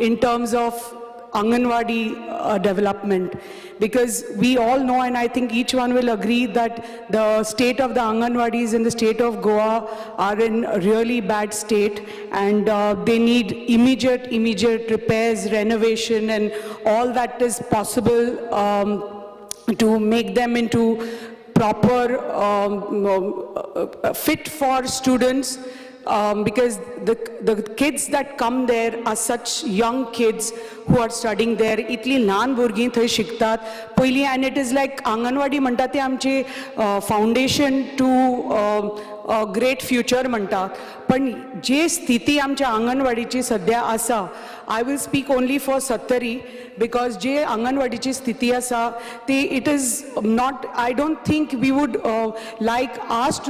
in terms of Anganwadi development, because we all know, and I think each one will agree, that the state of the Anganwadis in the state of Goa are in a really bad state, and they need immediate repairs, renovation, and all that is possible to make them into proper, fit for students. Because the kids that come there are such young kids who are studying there. Itli ल्हान भुरगीं थंय शिकतात पयलीं, and it is like Anganwadi म्हणटा ते आमचे foundation to a great future म्हणटात. पण जे स्थिती आमच्या आंगणवाडीची सध्या आसा, I will speak only for Sattari, because जे आंगणवाडीची स्थिती आसा ती, it is not, I don't think we would like ask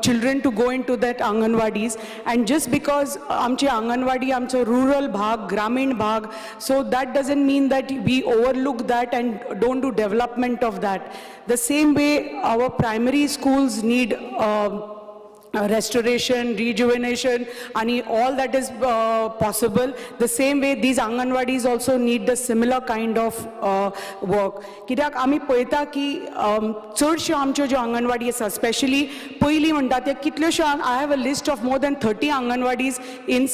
children to go into that Anganwadis, and just because आमची आंगणवाडी आमचा rural भाग, ग्रामीण भाग, so that doesn't mean that we overlook that and don't do development of that. The same way our primary schools need restoration, rejuvenation, and all that is possible. The same way these Anganwadis also need the similar kind of work. कित्याक आमी पळयता की चडश्यो आमच्यो ज्यो आंगणवाडी आसा, specially पयलीं म्हणटा ते कितल्योश्यो, I have a list of more than 30 Anganwadis in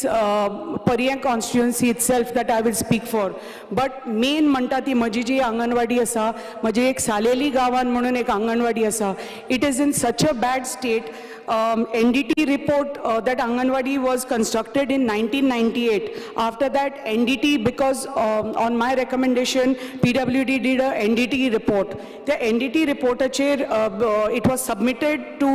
Pariyam constituency itself that I will speak for. But main म्हणटा ती म्हजी जी आंगणवाडी आसा, म्हजी एक सालेली गांवान म्हणून एक आंगणवाडी आसा, it is in such a bad state. NDT report that Anganwadi was constructed in 1998. After that, NDT, because on my recommendation, PWD did a NDT report. The NDT report, it was submitted to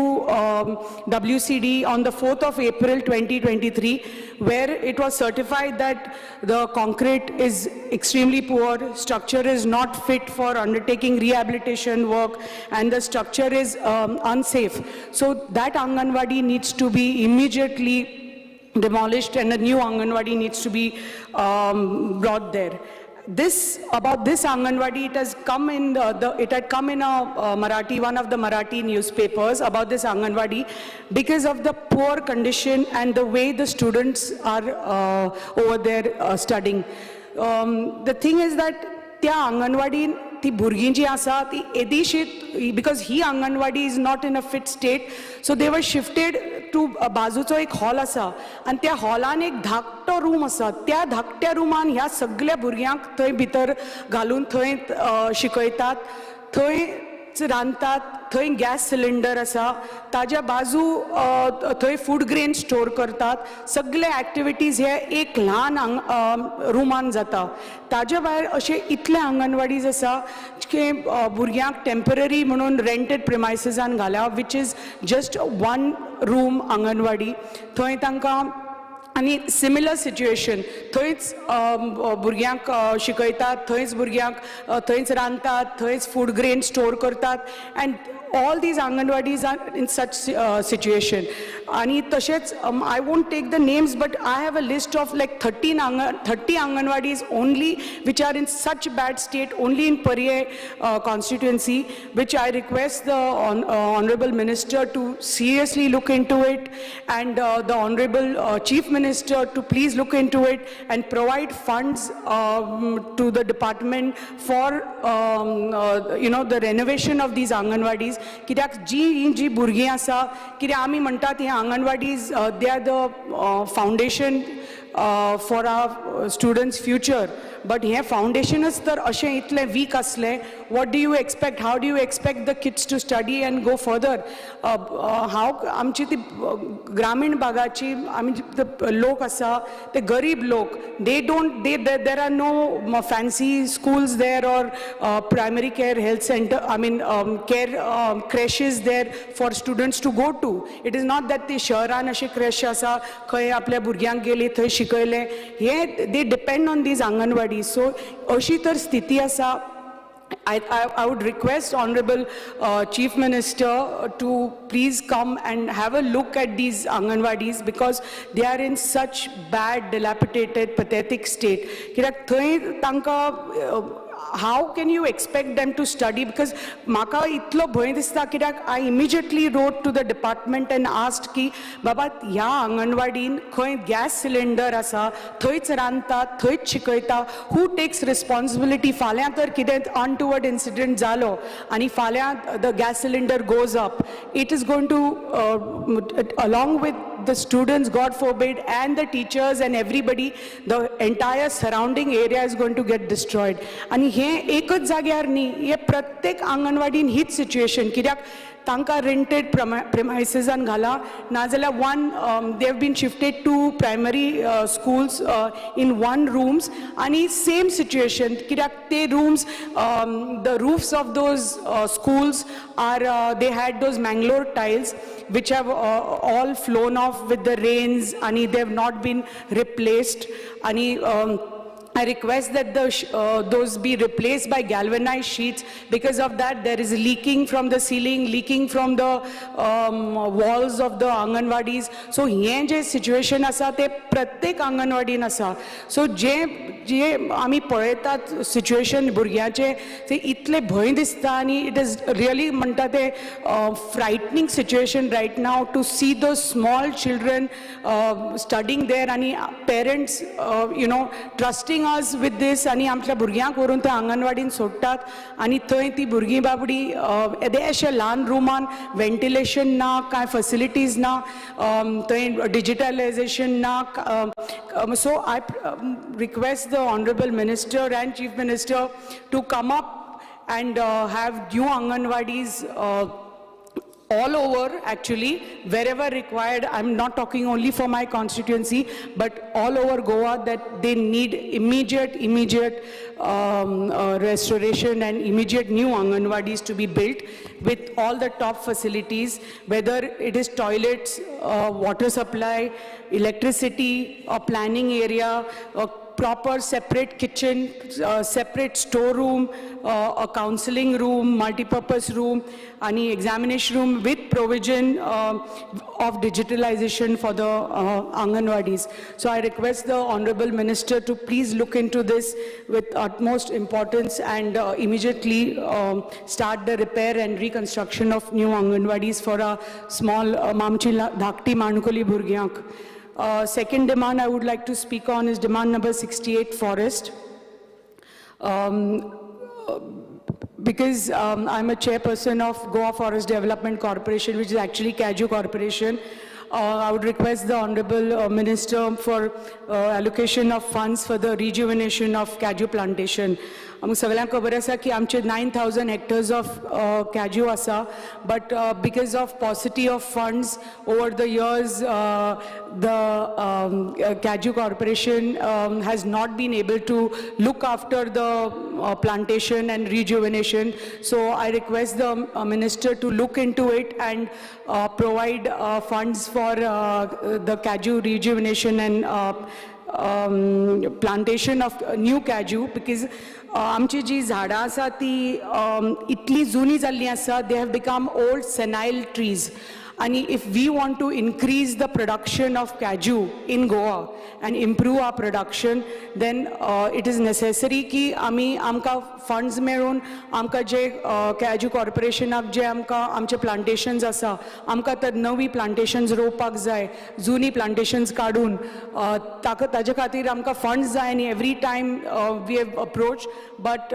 WCD on the 4th of April 2023, where it was certified that the concrete is extremely poor, structure is not fit for undertaking rehabilitation work, and the structure is unsafe. So that Anganwadi needs to be immediately demolished, and a new Anganwadi needs to be brought there. About this Anganwadi, it has come in it had come in a Marathi, one of the Marathi newspapers about this Anganwadi, because of the poor condition and the way the students are over there studying. The thing is that त्या Anganwadi ती भुरगीं जी आसा ती येदीशीत, because he Anganwadi is not in a fit state, so they were shifted to बाजूचो एक hall आसा, आनी त्या हॉलान एक धाकटो रूम आसा. त्या धाकट्या रुमान ह्या सगळ्या भुरग्यांक थंय भितर घालून थंय शिकयतात, थंयच रांदतात, थंय गॅस सिलिंडर आसा, ताज्या बाजू थंय फूड ग्रेन स्टोर करतात. सगळे ॲक्टिविटीज हे एक ल्हान रुमान जाता. ताज्या भायर अशे इतले आंगणवाडीज आसा की भुरग्यांक टेम्पररी म्हणून रेंटेड प्रिमायसिसान घाल्या, which is just one room anganwadi. थंय तांकां आनी सिमिलर सिच्युएशन, थंयच भुरग्यांक शिकयतात, थंयच भुरग्यांक थंयच रांदतात, थंयच फूड ग्रेन स्टोर करतात, end all these Anganwadis are in such situation. And tashets, I won't take the names, but I have a list of like 30 Anganwadis only, which are in such bad state, only in Pariyam constituency, which I request the Honorable Minister to seriously look into it, and the Honorable Chief Minister to please look into it and provide funds to the department for the renovation of these Anganwadis. कित्याक जी भुरगीं आसा, कित्याक आमी म्हणटात हे anganwadis they are the foundation for our students future, but हे फाउंडेशनच तर अशें इतलें वीक आसलें, what do you expect, how do you expect the kids to study and go further? हांव आमची ती ग्रामीण भागाची आमी लोक आसा ते गरीब लोक, there are no fancy schools there or primary care health center, care creches there for students to go to. It is not that the शहरान अशे creche आसा खंय आपल्या भुरग्यांक गेली थंय शिकयलें, हे they depend on these Anganwadis. So अशी तर स्थिती आसा. I would request Honorable Chief Minister to please come and have a look at these Anganwadis, because they are in such bad, dilapidated, pathetic state. कित्याक थंय तांकां how can you expect them to study? Because maka itlo bhay dista kidak I immediately wrote to the department and asked ki baba ya anganwadin khoi gas cylinder asa thoich ranta thoich shikoita, who takes responsibility? Falya tar kidet untoward incident zalo ani falya the gas cylinder goes up, it is going to along with the students, God forbid, and the teachers and everybody, the entire surrounding area is going to get destroyed. And हे एकच जाग्यार न्ही, हे प्रत्येक अंगणवाडीन हीच situation, कित्याक तांकां rented प्रेमायसिसान घाला, नाजाल्यार one they have been shifted to primary schools in one rooms, आणि same situation, कित्याक ते rooms, the roofs of those schools are they had those Mangalore tiles which have all flown off with the rains, and they have not been replaced. And I request that those be replaced by galvanized sheets. Because of that, there is leaking from the ceiling, leaking from the walls of the Anganwadis. So हे जे situation आसा ते प्रत्येक अंगणवाडीन आसा. So जे आमी पळयतात situation भुरग्याचे ते इतले भंय दिसता, आणि it is really म्हणटा ते frightening situation right now to see those small children studying there, आणि parents trusting us with this, आणि आमच्या भुरग्यांक व्हरून ते अंगणवाडीन सोडटात, आणि थंय ती भुरगीं बाबडी येदेशे ल्हान रुमान वेंटिलेशन ना, कांय फॅसिलिटीज ना, थंय डिजिटलायझेशन ना. So I request the Honorable Minister and Chief Minister to come up and have new Anganwadis all over, actually, wherever required. I'm not talking only for my constituency, but all over Goa, that they need immediate restoration and immediate new Anganwadis to be built with all the top facilities, whether it is toilets, water supply, electricity, a planning area, a proper separate kitchen, separate storeroom, a counseling room, multi-purpose room, any examination room with provision of digitalization for the Anganwadis. So I request the Honorable Minister to please look into this with utmost importance and immediately start the repair and reconstruction of new Anganwadis for a small Mamchi Dhakti Manukoli Burgyank. Second demand I would like to speak on is demand number 68, forest. Because I'm a chairperson of Goa Forest Development Corporation, which is actually Kaju Corporation. I would request the Honorable Minister for allocation of funds for the rejuvenation of Kaju plantation. आमकां सगळ्यांक खबर आसा की आमचे 9,000 hectares of Kaju आसा, but because of paucity of funds over the years, the Kaju Corporation has not been able to look after the plantation and rejuvenation. So I request the Minister to look into it and provide funds for the Kaju rejuvenation and plantation of new Kaju, because आमची जी झाडां आसा ती इतली जुनी जाल्ली आसा, they have become old senile trees. And if we want to increase the production of Kaju in Goa and improve our production, then it is necessary ki amka funds मेळून आमका जे Kaju Corporationak जे आमका आमचे plantations आसा, आमका तर नवी plantations रोवपाक जाय, जुनी plantations काडून ताजे खातीर आमका funds जाय, आणि every time we have approached, but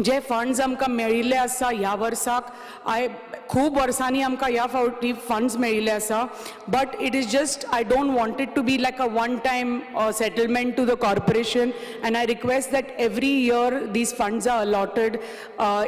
जे funds आमकां मेळिल्ले आसा ह्या वर्साक, खूब वर्सांनी आमकां ह्या फावटी funds मेळिल्ले आसा, but it is just, I don't want it to be like a one-time settlement to the corporation, and I request that every year these funds are allotted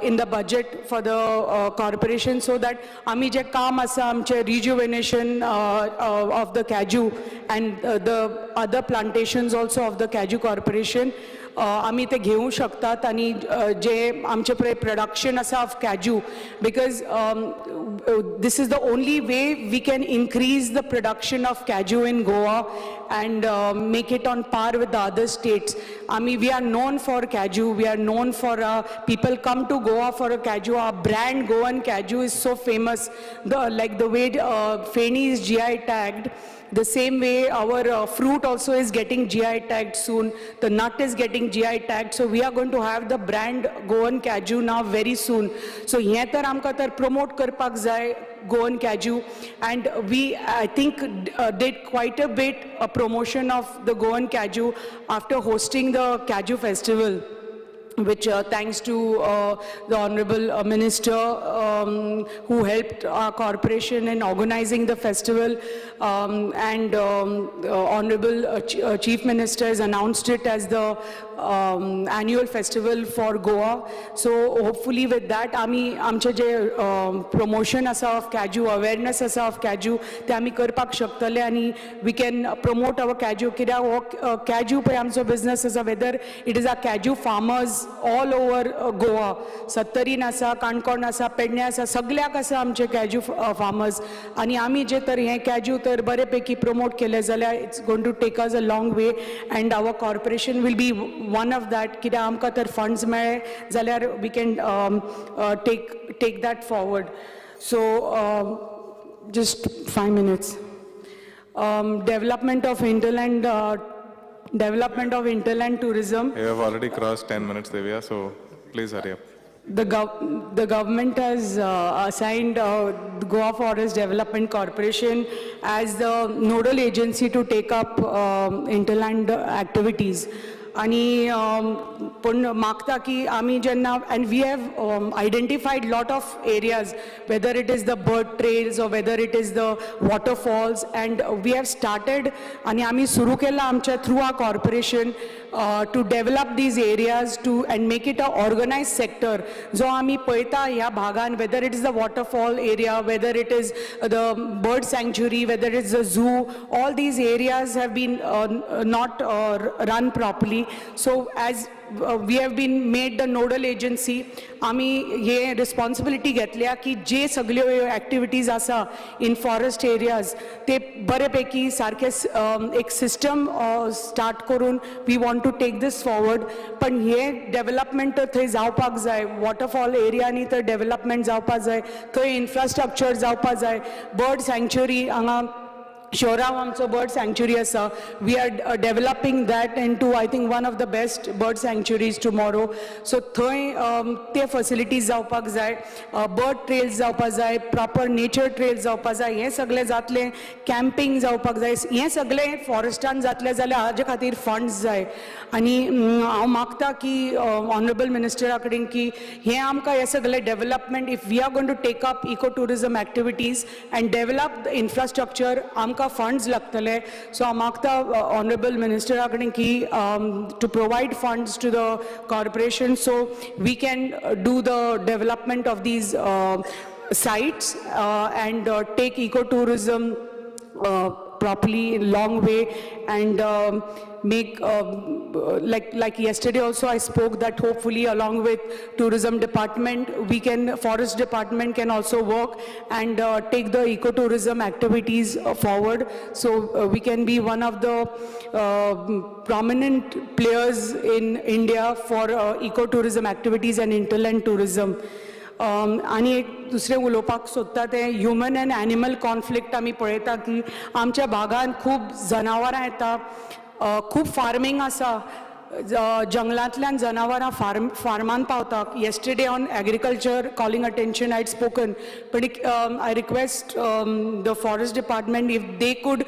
in the budget for the corporation, so that आमी जे काम आसा आमचे rejuvenation of the Kaju and the other plantations also of the Kaju Corporation, आमी ते घेवंक शकतात, आणि जे आमचे production आसा of Kaju, because this is the only way we can increase the production of Kaju in Goa and make it on par with the other states. We are known for Kaju, we are known for people come to Goa for a Kaju. Our brand Goan Kaju is so famous, like the way Feni is GI tagged. The same way our fruit also is getting GI tagged soon. The nut is getting GI tagged. So we are going to have the brand Goan Kaju now very soon. So here tar amka tar promote karpak jai Goan Kaju, and we I think did quite a bit a promotion of the Goan Kaju after hosting the Kaju festival, which thanks to the Honorable Minister who helped our corporation in organizing the festival, and Honorable Chief Minister has announced it as the annual festival for Goa. So hopefully with that आमचे जे promotion asa of Kaju, awareness asa of Kaju, ते आमी करपाक शकतले, आणि we can promote our Kaju. कित्याक Kaju पळय आमचो business asa, whether it is our Kaju farmers all over Goa, सत्तरीन आसा, काणकोण आसा, पेडणे आसा, सगळ्याक आसा आमचे Kaju farmers, आणि आमी जे तर हे Kaju तर बरेपैकी promote केले जाल्यार it's going to take us a long way, and our corporation will be one of that. कित्याक आमकां तर funds मेळे जाल्यार we can take that forward. So just 5 minutes. Development of hinterland tourism. You have already crossed 10 minutes, Divya, so please hurry up. The government has assigned Goa Forest Development Corporation as the nodal agency to take up hinterland activities. आणि पण मागता की आमी जेन्ना, and we have identified lot of areas, whether it is the bird trails or whether it is the waterfalls, and we have started आणि आमी सुरू केला आमच्या through our corporation to develop these areas and make it a organized sector. जो आमी पळयता ह्या भागान, whether it is the waterfall area, whether it is the bird sanctuary, whether it is the zoo, all these areas have been not run properly. So as we have been made the nodal agency, आमी हे responsibility घेतल्या की जे सगळ्यो activities आसा in forest areas ते बरेपैकी सारखे एक system start करून we want to take this forward. पण हे development थंय जावपाक जाय, waterfall area नी तर development जावपाक जाय, थंय infrastructure जावपाक जाय, bird sanctuary हांगा Shorav आमचो bird sanctuary asa. We are developing that into, I think, one of the best bird sanctuaries tomorrow. So थंय ते facilities जावपाक जाय, bird trails जावपाक जाय, proper nature trails जावपाक जाय, हे सगळे जातले, camping जावपाक जाय, हे सगळे forestan जातले जाल्यार हाजे खातीर funds जाय. आणि हांव मागता की honorable minister कडेन की हे आमकां हे सगळे development, if we are going to take up ecotourism activities and develop the infrastructure, आमकां funds लागतले. So हांव मागता honorable minister कडेन की to provide funds to the corporation so we can do the development of these sites and take ecotourism properly, long way, and make like yesterday also I spoke that hopefully along with tourism department forest department can also work and take the ecotourism activities forward, so we can be one of the prominent players in India for ecotourism activities and hinterland tourism. आणि एक दुसरे उलोवपाक सोदता ते human end animal conflict आमी पळयता की आमच्या भागान खूब जनावरां येता, खूब फार्मिंग आसा, जंगलांतल्यान जनावरां फार्मान पावता. yesterday on agriculture calling attention I had spoken, but I request the forest department if they could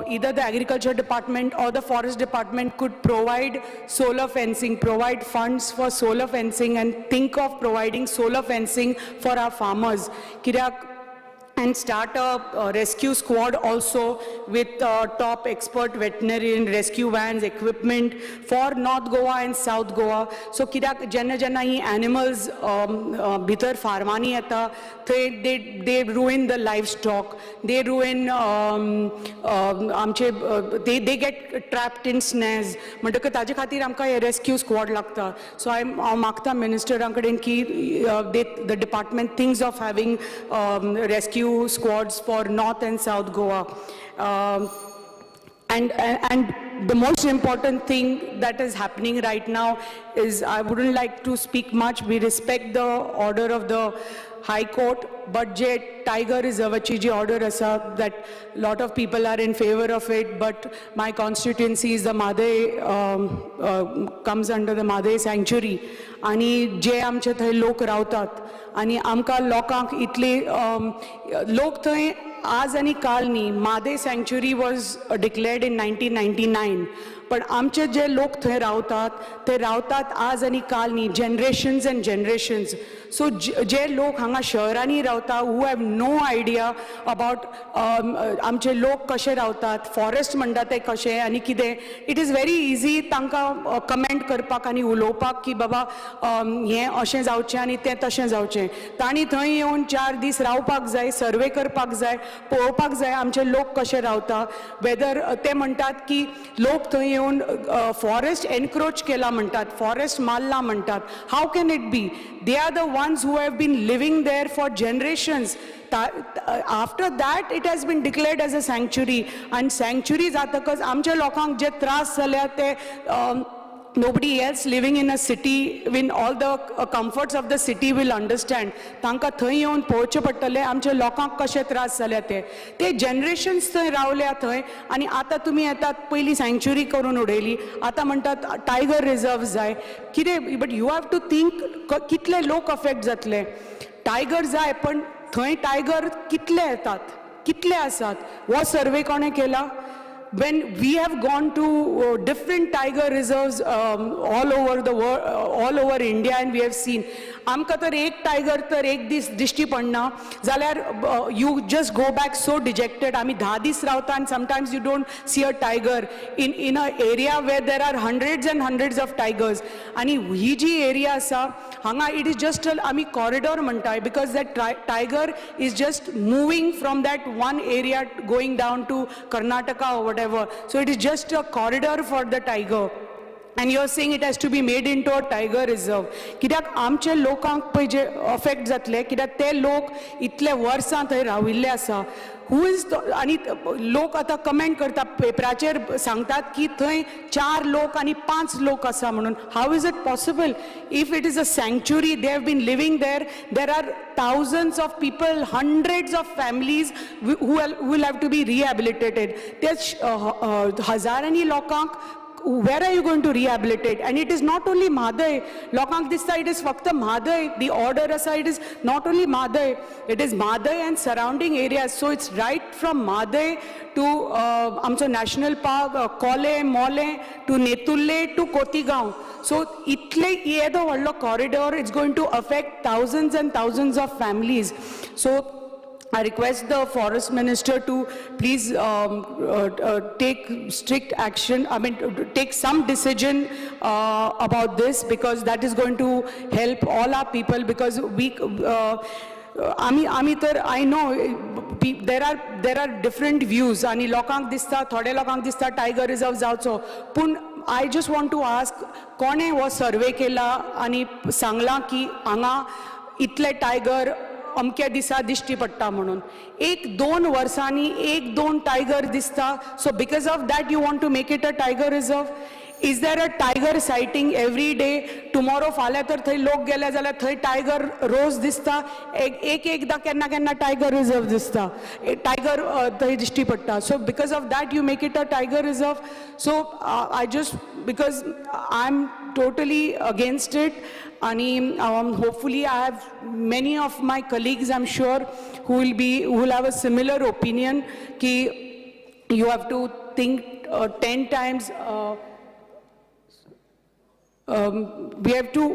either the agriculture department or the forest department could provide solar fencing, provide funds for solar fencing, and think of providing solar fencing for our farmers. And start a rescue squad also with top expert veterinarian rescue vans, equipment for North Goa and South Goa. So kidak jenna hi animals bhitar farmani yeta, they ruin the livestock, they ruin they get trapped in snares. म्हणटकच ताजे खातीर आमकां rescue squad लागता. So I मागता minister कडेन की the department thinks of having rescue squads for North and South Goa. And the most important thing that is happening right now is, I wouldn't like to speak much. We respect the order of the High Court, but je Tiger Reservechi ji order asa, that lot of people are in favor of it, but my constituency is the Madhe, comes under the Madhe sanctuary, आणि जे आमचे थंय लोक रावतात आणि आमकां लोकांक इतले लोक थंय आज आनी काल न्ही. मादे सँक्च्युरी वॉज डिक्लेअर्ड इन 1999, पण आमचे जे लोक थंय रावतात ते रावतात आज आनी काल न्ही, जनरेशन्स एंड जनरेशन्स. सो जे लोक हांगा शहरांनी रावता, who have no idea about आमचे लोक कशे रावतात, फॉरेस्ट म्हणटा ते कशे आनी कितें, इट इज व्हेरी इजी तांकां कमेंट करपाक आनी उलोवपाक की बाबा हें अशें जावचें आनी तें तशें जावचें. तांणी थंय येवन 4 दीस रावपाक जाय, सर्वे करपाक जाय, पळोवपाक जाय आमचे लोक कशे रावता. वेदर ते म्हणटात की लोक थंय येवन फॉरेस्ट एनक्रोच केला म्हणटात, फॉरेस्ट मारला म्हणटात. How can it be? They are the ones who have been living there for generations. After that it has been declared as a sanctuary, and sanctuary जातकच आमच्या लोकांक जे त्रास जाल्या ते nobody else living in a city with all the comforts of the city will understand. तांकां थंय येवन पळोवचें पडटलें आमच्या लोकांक कशे त्रास जाल्या ते जनरेशन्स थंय रावल्या थंय. आनी आतां तुमी येतात, पयलीं सँक्च्युरी करून उडयली, आतां म्हणटात टायगर रिजर्व जाय. कितें? But you have to think कितले लोक अफेक्ट जातले. टायगर जाय, पण थंय टायगर कितले येतात, कितले आसात? हो सर्वे कोणें केला? When we have gone to different tiger reserves all over the world, all over India, and we have seen, आमकां तर एक टायगर तर एक दीस दिश्टी पडना जाल्यार you just go back so dejected. आमी 10 दीस रावता and sometimes you don't see a tiger in a area where there are hundreds and hundreds of tigers. आनी ही जी एरिया आसा हांगा, it is just आमी corridor म्हणटाय, because that tiger is just moving from that one area going down to Karnataka or whatever. So it is just a corridor for the tiger. And you are saying it has to be made into a tiger reserve. कित्याक आमचे लोकांक पळय जे affect जातले, कित्याक ते लोक इतले वर्सां थंय राविल्ले आसा. हू इज आनी लोक आतां कमेंट करता, पेपराचेर सांगतात की थंय 4 लोक आनी 5 लोक आसा म्हणून. How is it possible? If it is a sanctuary, they have been living there are thousands of people, hundreds of families who will have to be rehabilitated. ते हजारांनी लोकांक where are you going to rehabilitate? And it is not only Madhai. Lokank this side is fakta Madhai. The order aside is not only Madhai. It is Madhai and surrounding areas. So it's right from Madhai to Amcha National Park, Kole, Mole, to Netulle, to Kotigaon. So itle yedo vallo corridor, it's going to affect thousands and thousands of families. So I request the Forest Minister to please take strict action, take some decision about this, because that is going to help all our people, because we I know there are different views, आणि लोकांक दिसता, थोडे लोकांक दिसता tiger reserve जावचो, पूण I just want to ask, कोणे हो सर्वे केला आणि सांगला की हांगा इतले टायगर अमक्या दिसा दिश्टी पडटा म्हणून? 1-2 वर्सांनी 1-2 टायगर दिसता. So because of that you want to make it a tiger reserve? Is there a tiger sighting every day? Tomorrow फाल्यां तर थंय लोक गेले जाल्यार थंय टायगर रोज दिसता. एकदां केन्ना केन्ना टायगर रिजर्व दिसता, टायगर थंय दिश्टी पडटा. So because of that you make it a tiger reserve? So I just, because I am totally against it, and hopefully I have many of my colleagues, I'm sure, who will have a similar opinion ki you have to think 10 times. We have to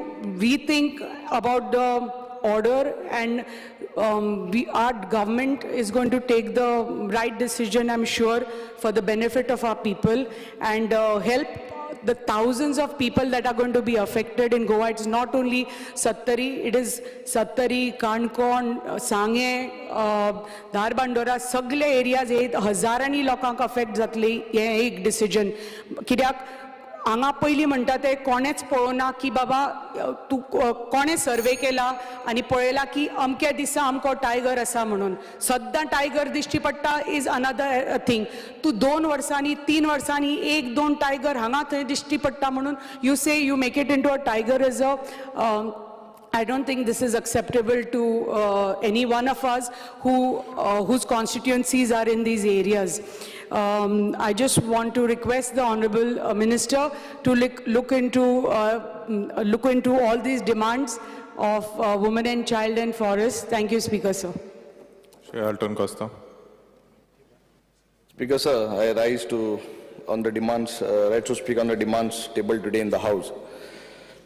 rethink about the order, and our government is going to take the right decision, I'm sure, for the benefit of our people, and help the thousands of people that are going to be affected in Goa. It's not only Sattari, it is Sattari, Kankon, Sange, Dharbandora, sagle areas, हजारांनी लोकांक affect जातली हे एक decision. कित्याक हांगा पयलीं म्हणटा ते कोणेच पळोवना की बाबा तूं कोणें सर्वे केला आनी पळयला की अमक्या दिसा आमको टायगर आसा म्हणून. सद्दां टायगर दिश्टी पडटा इज अनदर थिंग. तूं 2 वर्सांनी 3 वर्सांनी 1-2 टायगर हांगा थंय दिश्टी पडटा म्हणून you say you make it into a tiger reserve. I don't think this is acceptable to any one of us whose constituencies are in these areas. I just want to request the Honourable Minister to look into all these demands of women and child and forest. Thank you, Speaker, sir. Shri Alton Costa. Speaker, sir, I rise to speak on the demands tabled today in the House.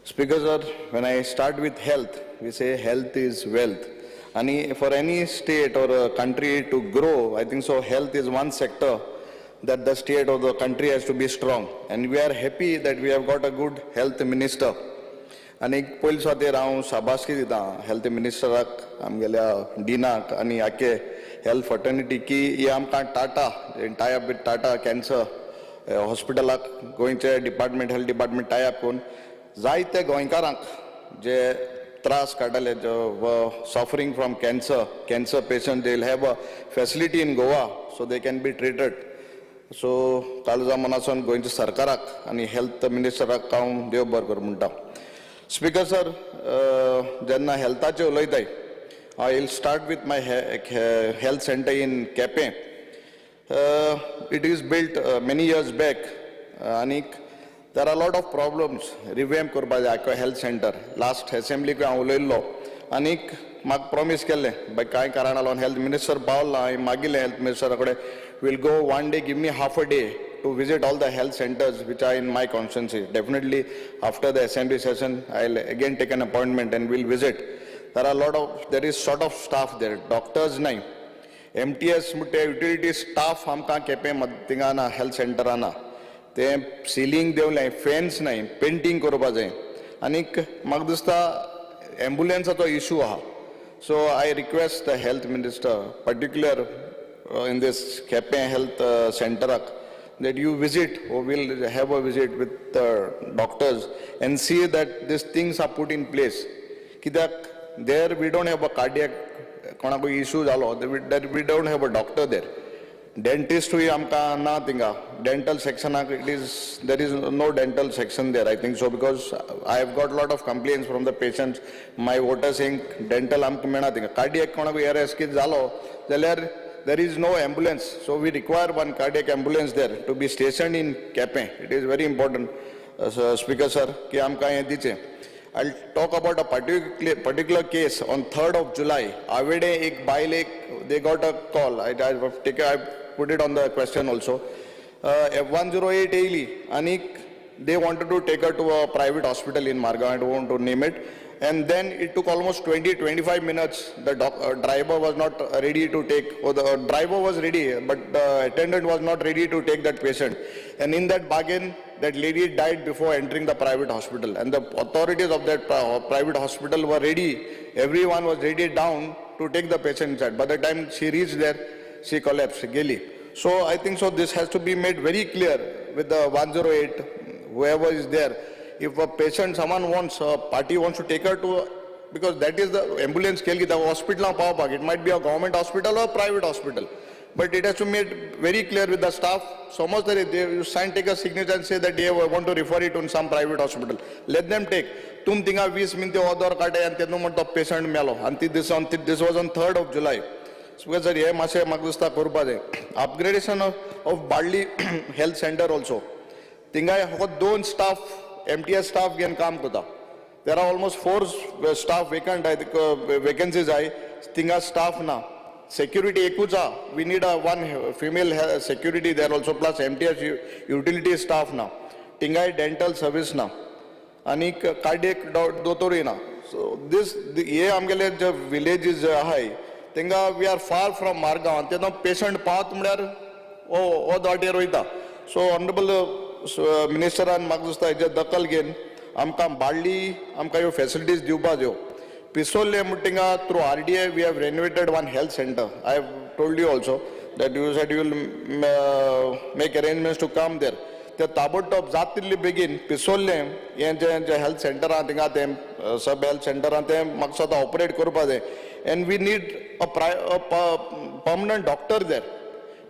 Speaker, sir, when I start with health, we say health is wealth. And for any state or a country to grow, I think so health is one sector that the state or the country has to be strong. And we are happy that we have got a good health minister. आणि पयलीं स्वातेर हांव शाबासकी दिता health मिनिस्टराक आमगेल्या डिनाक आनी आखे health fraternity की ही आमकां Tata tie up with Tata cancer हॉस्पिटलाक गोंयचे डिपार्टमेंट हेल्थ डिपार्टमेंट टायअप करून जायते गोंयकारांक जे त्रास काडटाले suffering from cancer patient they will have a facility in Goa so they can be treated. So काळजा मनासून गोंयच्या सरकाराक आनी हेल्थ मिनिस्टराक हांव देव बरें करूं म्हणटा. स्पीकर सर, जेन्ना हेल्थाचे उलयताय I will start with my health centre in Quepem. It is built many years back आनीक there are a lot of problems revamp करपा जाय आख्खो हेल्थ सेंटर. लास्ट असेंब्लीक हांव उलयल्लो आनीक म्हाका प्रॉमिस केल्लें बाय कांय कारणां लागून हेल्थ मिनिस्टर पावला हांवें मागिल्लें हेल्थ मिनिस्टरा कडेन will go one day give me half a day to visit all the health centers which are in my constituency. Definitely after the assembly session I'll again take an appointment and we'll visit. There is sort of staff there, doctors nahi, MTS mutte utility staff आमकां Quepem थिंगाना health सेंटराना ते ceiling देवलें fans नाय painting करपा जाय आनीक म्हाका दिसता एम्बुलन्साचो इशू आहा. So I request the health minister particular in this Quepem health सेंटराक that you visit or will have a visit with the doctors and see that these things are put in place. Kidak there we don't have a cardiac konako issue jalo that we don't have a doctor there. Dentist hui amka na tinga dental section there is no dental section there, I think so, because I have got a lot of complaints from the patients. My voter saying dental amka mena tinga cardiac konako ARS ki jalo jalyar there is no ambulance, so we require one cardiac ambulance there to be stationed in Kepen. It is very important, Speaker sir, ki amka ye diche. I'll talk about a particular case on 3rd of July. Avede ek baile, they got a call. I put it on the question also. F108 Ailey, Anik, they wanted to take her to a private hospital in Marga. I don't want to name it. And then it took almost 20-25 minutes. The driver was not ready to take, or the driver was ready, but the attendant was not ready to take that patient. And in that bargain, that lady died before entering the private hospital. And the authorities of that private hospital were ready. Everyone was ready down to take the patient inside. By the time she reached there, she collapsed, Geli. So I think so this has to be made very clear with the 108, whoever is there. If a patient, someone wants, a party wants to take her to, because that is the ambulance scale, the hospital, it might be a government hospital or a private hospital. But it has to be made very clear with the staff, so much that they sign, take a signature and say that they want to refer it to some private hospital. Let them take. Tum tinga 20 minute order kate and tenu mat patient melo. This was on 3rd of July. Because here mashe magdusta kurba de. Upgradation of Badli Health Center also. Tinga hot two staff, MTS staff can come to. There are almost 4 staff vacant. I think vacancies. I think staff na security ekuja. We need one female security there also, plus MTS utility staff na. Tinga dental service na. Anik cardiac dotori na. So this ye amgele the village is high. Tinga we are far from Marga. Ante no patient path mudar o dati roita. So honorable Minister and Magdusta ija dakal gen amka badly amka yo facilities diuba jo pisolle mutinga through RDA we have renovated one health center. I have told you also that you said you will make arrangements to come there. ते ताबडतोब जात तितले बेगीन पिसोल्लें हें जे health centre आहा थिंगा तें सब health centre आहा तें म्हाका सद्दां ऑपरेट करपा जाय and we need a permanent doctor there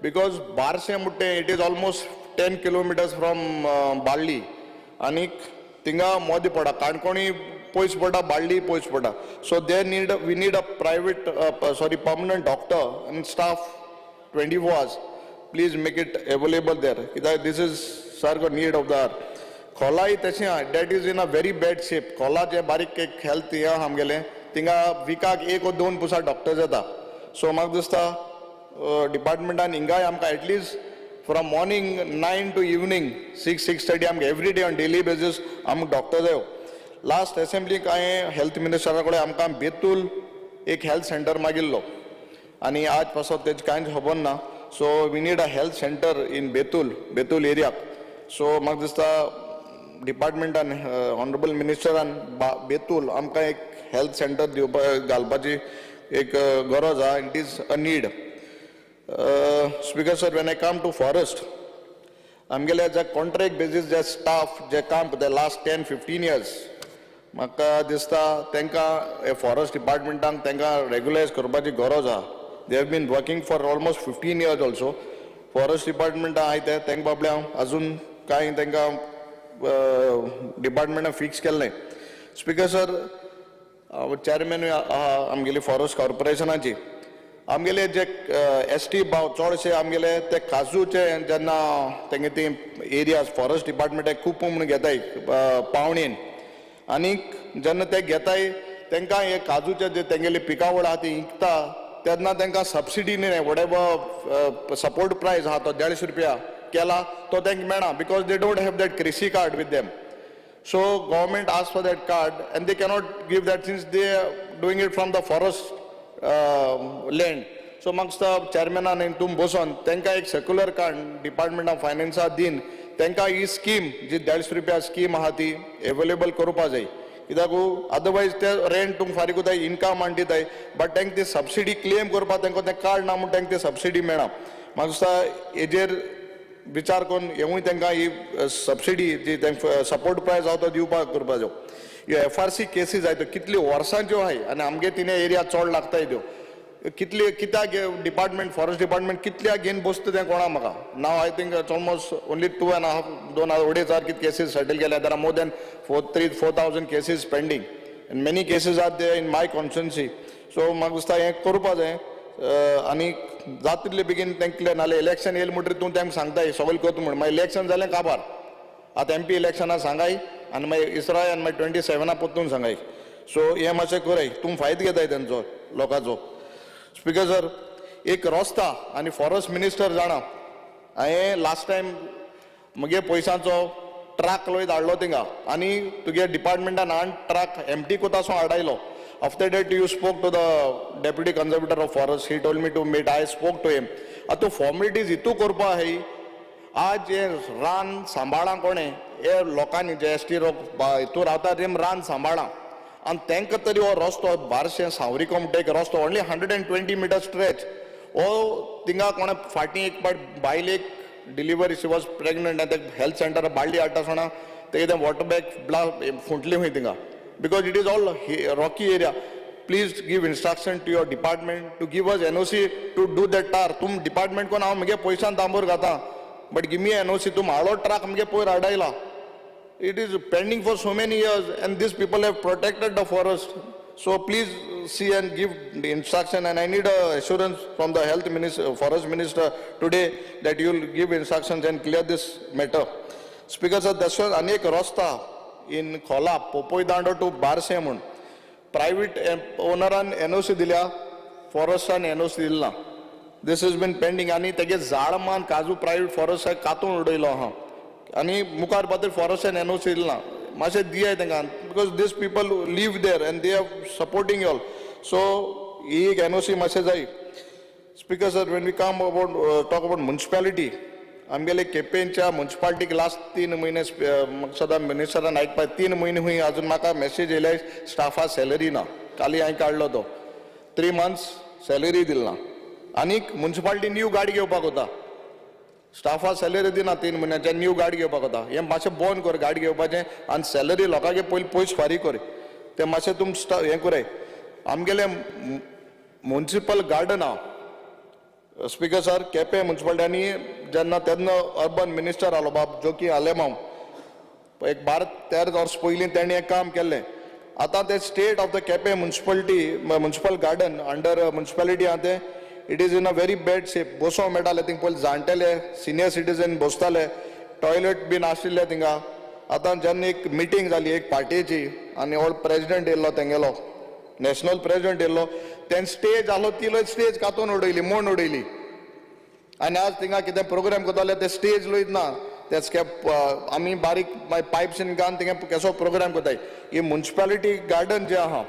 because बारशें म्हणटे it is almost 10 kilometres from Balli आनीक थिंगा मोदी पडा काणकोणी पयस पडा बाळ्ळी पयस पडा so they need we need a private permanent doctor आनी staff 24 hours please make it available there कित्याक दीस इज सारको नीड ऑफ द आर खोलाय तशें आहा that is in a very bad shape खोला जे बारीक एक हेल्थ हें आहा आमगेलें थिंगा विकाक 1 or 2 पुसा डॉक्टर्स येता सो म्हाका दिसता डिपार्टमेंटान हिंगाय आमकां at least from morning 9 to evening 6:30 आमकां every day on daily basis आमकां डॉक्टर जायो लास्ट असेंब्लीक हांवें हेल्थ मिनिस्टरा कडेन आमकां बेतूल एक हेल्थ सेंटर मागिल्लो आनी आज पासून तेजे कांयच खबर ना so we need a health centre in Betul एरियाक सो म्हाका दिसता डिपार्टमेंटान ऑनरेबल मिनिस्टरान बेतूल आमकां एक हेल्थ सेंटर घालपाची एक गरज आहा it is a need speaker sir when I come to forest आमगेले जे कॉन्ट्रॅक्ट बेजीस जे स्टाफ जे काम करता लास्ट 10-15 years म्हाका दिसता तांकां फॉरेस्ट डिपार्टमेंटान तांकां रेग्युलायज करपाची गरज आहा they have been working for almost 15 years also forest डिपार्टमेंटा आहाय ते तांकां बाबड्या अजून कांय तांकां डिपार्टमेंटान फिक्स केलें नाय स्पीकर सर चेअरमॅन आहा आमगेली फॉरेस्ट कॉर्पोरेशनाची आमगेले जे एसटी भाव चडशे आमगेले ते काजूचे जेन्ना तेंगे ती एरियाज फॉरेस्ट डिपार्टमेंट खूब म्हूण घेताय पावणेन आनीक जेन्ना ते घेताय तांकां हे काजूचे जे तेंगेली पिकावळ आहा ती विकता तेन्ना तांकां सबसिडी न्ही वॉटेवर सपोर्ट प्रायस आहा तो 150 रुपया केला तो तांकां मेळना because they don't have that Krishi card with them so government ask for that card and they cannot give that since they doing it from the forest land so म्हाका दिसता चेअरमॅनान तुम बसोन तांकां एक सर्क्युलर कार्ड डिपार्टमेंट ऑफ फायनान्सा दिन तांकां ही स्कीम जी 150 रुपया स्कीम आहा ती अवेलेबल करपा जाय कित्याक अदरवायज ते रेंट तुमकां फारीक कोताय इनकम आनी दिताय बट तांकां ती सबसिडी क्लेम करपाक तांकां तें कार्ड ना म्हूण तांकां ती सबसिडी मेळना म्हाका दिसता हेजेर विचार करून हेवूय तांकां ही सबसिडी जी तांकां सपोर्ट प्रायस आहा तो दिवपाक करपा जाय ह्यो FRC केसीस आहाय त्यो कितल्यो वर्सांच्यो आहाय आनी आमगे तिने एरिया चड लागताय त्यो कितले कित्याक डिपार्टमेंट फॉरेस्ट डिपार्टमेंट कितल्याक घेवन बसता तें कोणा म्हाका नाव I think it's almost only 2.5-2.5 कितें केसीस सेटल केल्या there are more than 4,000 cases pending and many cases are there in my constituency so म्हाका दिसता हें करपा जाय आनी जाता तितले बेगीन तांकां नाल्यार इलेक्शन येयलें म्हणटकीर तूं तांकां सांगताय सगळें करता म्हण मागीर इलेक्शन जालें काबार आतां MP इलेक्शनाक सांगाय आनी मागीर इसराय आनी मागीर 27 परतून सांगाय सो हें मातशें कराय तूं फायदो घेताय तेंचो लोकांचो स्पीकर सर एक रस्ता आनी फॉरेस्ट मिनिस्टर जाणा हांवें लास्ट टायम म्हगे पयसांचो ट्रक लोय धाडलो थिंगा आनी तुगे डिपार्टमेंटान ट्रक एम्प्टी कोतासो हाडायलो after that you spoke to the deputy conservator of forest he told me to meet I spoke to him आतां फॉर्मेलिटीज हितू करपा आहाय आज हे रान सांबाळा कोणे हे लोकांनी जे ST लोक हितू रावता तेम रान सांबाळा आनी तांकां तरी हो रस्तो बारशें सावरिको म्हणटा एक रस्तो ओन्ली 120 meters स्ट्रेच हो थिंगा कोणा फाटीं एक पाट बायलेक डिलिव्हरी शी वॉज प्रेग्नंट आनी ते हेल्थ सेंटर बाळ्ळी हाडटा आसतना ते वॉटर बॅग ब्ला फुंटली खंय थिंगा because it is all rocky area please give instruction to your department to give us NOC to do that टार तुम डिपार्टमेंट कोण हांव म्हगे पयशान तांबूर घाता बट गिव मी NOC तुम हाडलो ट्रक म्हगे पयर हाडयला it is pending for so many years and these people have protected the forest so please see and give the instruction and I need a assurance from the health minister forest minister today that you will give instructions and clear this matter speaker sir that's why anek rasta in khola popoi dando to barse mun private owneran NOC dilya forestan NOC dilna this has been pending ani tege झाडमान काजू private forest कातून उडयलो हा आनी मुखार पात्र forest end NOC दिलना मातशें दियाय तांकां because this people live there and they are supporting all so ही एक NOC मातशें जाय speaker sir when we come about talk about municipality आमगेले केपेंच्या म्युनिसिपालिटीक लास्ट 3 म्हयने म्हाका सदां मिनिस्टरान आयकपा 3 म्हयने खूंय अजून म्हाका मेसेज येयले स्टाफा सॅलरी ना काली हांवें काडलो तो 3 months सॅलरी दिलना आनीक म्युनिसिपालिटी न्यू गाडी घेवपाक वता स्टाफा सॅलरी दिना 3 म्हयन्याचे न्यू गाडी घेवपाक वता हें मातशें बंद कर गाडी घेवपाचें आनी सॅलरी लोकांगे पयलीं पयस फारीक कर तें मातशें तुम हें कराय आमगेलें म्युनिसिपल गार्डन आहा स्पीकर सर केपें म्युनिसिपालिटी जेन्ना तेन्ना अर्बन मिनिस्टर आलो बाब जोकी आलेमांव एक 12-13 वर्स पयलीं तेणें एक काम केल्लें आतां ते state of the Quepem municipal garden under municipality आहा तें it is in a very bad shape बसोंक मेळटालें थिंग पयलीं जाणटेले सिनियर सिटीजन बसताले टॉयलेट बीन आशिल्ले थिंगा आतां जेन्ना एक मिटींग जाली एक पार्टीची आनी ओल्ड प्रेसिडेंट येयल्लो तेंगेलो नॅशनल प्रेसिडेंट येयल्लो तें स्टेज आसलो ती स्टेज कातून उडयली म्हूण उडयली आनी आज थिंगा कितें प्रोग्राम करताले ते स्टेज लयत ना तेच आमी बारीक पायप्स घालून थिंगा केसो प्रोग्राम करताय ही म्युनिसिपालिटी गार्डन जें आहा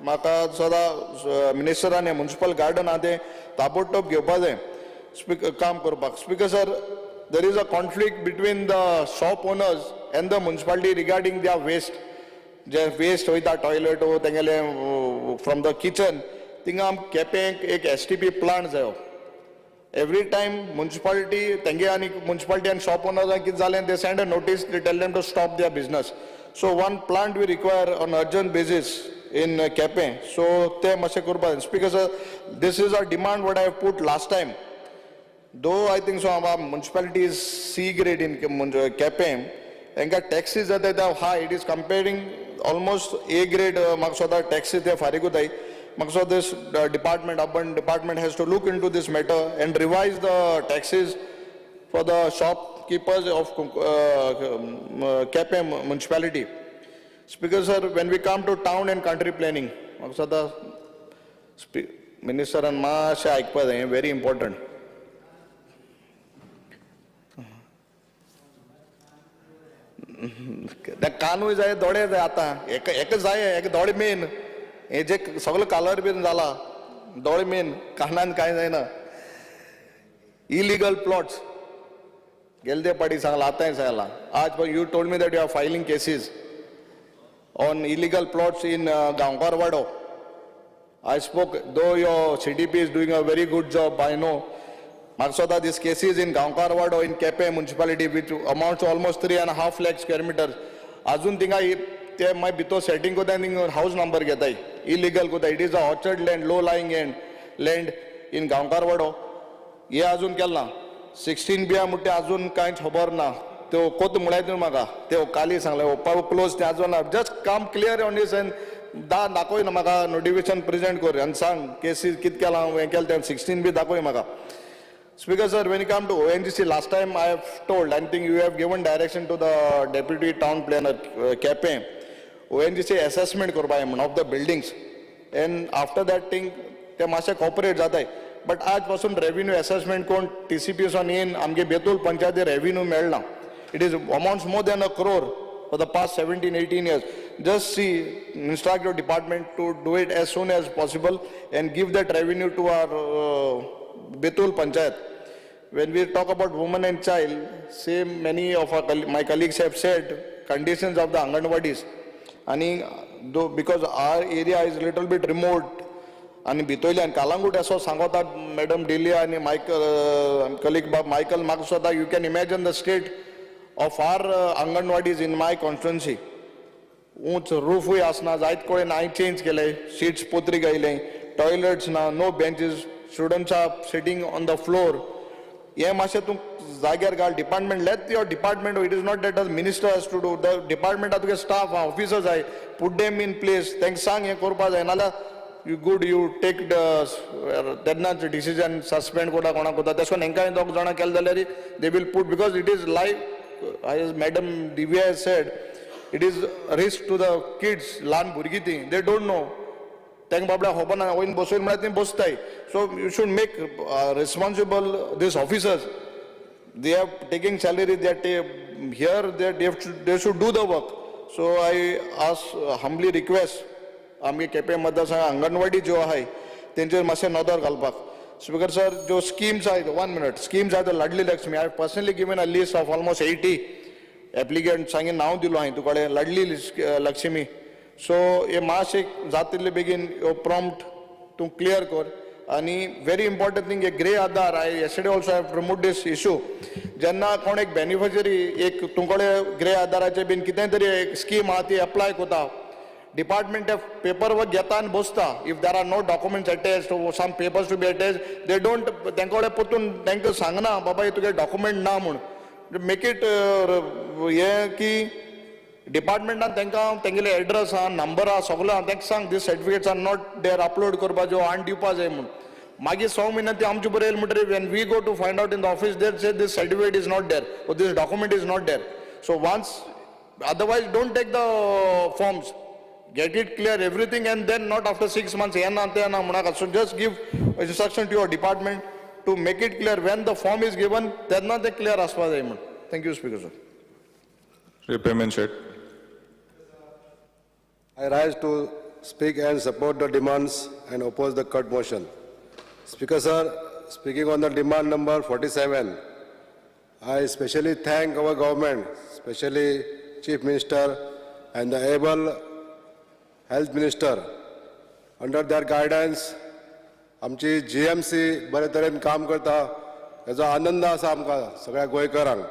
म्हाका सदां मिनिस्टरान हें म्युनिसिपल गार्डन आहा तें ताबडतोब घेवपा जाय काम करपाक speaker sir there is a conflict between the shop owners and the municipality regarding their waste जे वेस्ट वयता टॉयलेट तेंगेले फ्रॉम द किचन थिंगा केपें एक STP प्लांट जायो एवरी टाइम म्युनिसिपालिटी तेंगे आनी म्युनिसिपालिटी आनी शॉप ओनर्स कितें जालें they send a notice they tell them to stop their business so one plant we require on urgent basis in Kepe. So te mashe kurba speaker sir, this is a demand what I have put last time. Though I think so our municipality is C grade in Kepe, enga taxes are they high. It is comparing almost A grade maksoda taxes they farigutai. Maksod this department, urban department has to look into this matter and revise the taxes for the shopkeepers of Kepe municipality. Speaker sir, when we come to town and country planning, the minister and Masha Aikpa very important. The Kanu is a dode ata, ek dode mean, ejek Sogla color bin zala, dode mean, Kanan Kaina. Illegal plots. Gelde party sangalata sala. Aaj you told me that you are filing cases on illegal plots in Gaonkarwado. I spoke, though your CDP is doing a very good job, I know. Maksoda, this case is in Gaonkarwado, in Kepe municipality, which amounts to almost 3.5 lakh square meters. Azun tinga te my bito setting ko then house number getai illegal ko it is a orchard land, low lying land in Gaonkarwado. Ye azun kelna 16 biya mutte azun kain khabar na. तो कोत मुळायतून म्हाका ते काली सांगले ओपा close ते आजून just काम clear on this end दाखोय ना म्हाका नोटिफिकेशन प्रेजेंट कर आनी सांग केसीस कित केला हें केलें तें 16 बी दाखोय म्हाका speaker sir when you come to ONGC last time I have told I think you have given direction to the deputy town planner Quepem ONGC assessment करपा म्हण of the buildings and after that thing ते मातशे cooperate जाताय but आज पासून revenue assessment कोण TCP सोन येन आमगे बेतूल पंचायती रेव्हेन्यू मेळना. It is amounts more than a crore for the past 17-18 years. Just see, instruct your department to do it as soon as possible and give that revenue to our Betul Panchayat. When we talk about women and child, same many of my colleagues have said conditions of the Anganwadis. And though because our area is a little bit remote, and Bitoili and Kalangut also sangota Madam Delia and Michael colleague Michael Maksota, you can imagine the state of our Anganwadis in my constituency. Unch roof hui asna, zaid kole nai change kele, seats putri gaile, toilets na, no benches, students are sitting on the floor. Ye mashe tum zagar gal department, let your department, it is not that the minister has to do, the department of the staff, officers, I put them in place, thanks sang ye korpa jai, nala, you good, you take the decision, suspend kota kona kota, that's one enka dog jana kel daleri, they will put, because it is live, as Madam Divya has said, it is a risk to the kids, lan burgiti, they don't know. Thank Babla Hobana, oin bosoin maratin bostai. So you should make responsible these officers. They are taking salary, they are here, they should do the work. So I ask, humbly request, आमगे केपे मतदारसंघ अंगणवाडी जो आहे त्यांचे मातशें नदर घालपाक. Speaker sir, जो schemes are, 1 minute, schemes are the Ladli Lakshmi. I have personally given a list of almost 80 applicants. सांगे नाव दिलो हांवें तुकडे Ladli Lakshmi. So ये मातशें जातले बेगीन prompt तूं clear कर आणि very important thing grey Aadhaar I yesterday also I promote this issue जेन्ना कोण एक बेनिफिशरी एक तुमकडे ग्रे आधाराचे बीन कितें तरी एक स्कीम आहा ती अप्लाय कोता डिपार्टमेंट पेपर वर्क घेता आनी बसता if there are no documents attached some papers to be attached they don't तेंकडे परतून तांकां सांगना बाबा हे तुगे डॉक्युमेंट ना म्हूण मेक इट हे की डिपार्टमेंटान तांकां तेंगेले एड्रेस आहा नंबर आहा सगळें आहा तांकां सांग this certificates are not there upload करपाच्यो आनी दिवपा जाय म्हूण मागीर 6 म्हयन्यान ती आमचे बरें येयलें म्हणटरी when we go to find out in the office there say this certificate is not there और this document is not there so once otherwise don't take the forms get it clear everything and then not after 6 months yana tena munaka so just give instruction to your department to make it clear when the form is given then not the clear aswa jay mun thank you speaker sir Repayment Shed. I rise to speak and support the demands and oppose the cut motion. Speaker sir, speaking on the demand number 47, I especially thank our government, especially Chief Minister and the able Health Minister. Under their guidance, आमची GMC बरे तरेन काम करता हेजो आनंद आसा आमकां सगळ्या गोंयकारांक.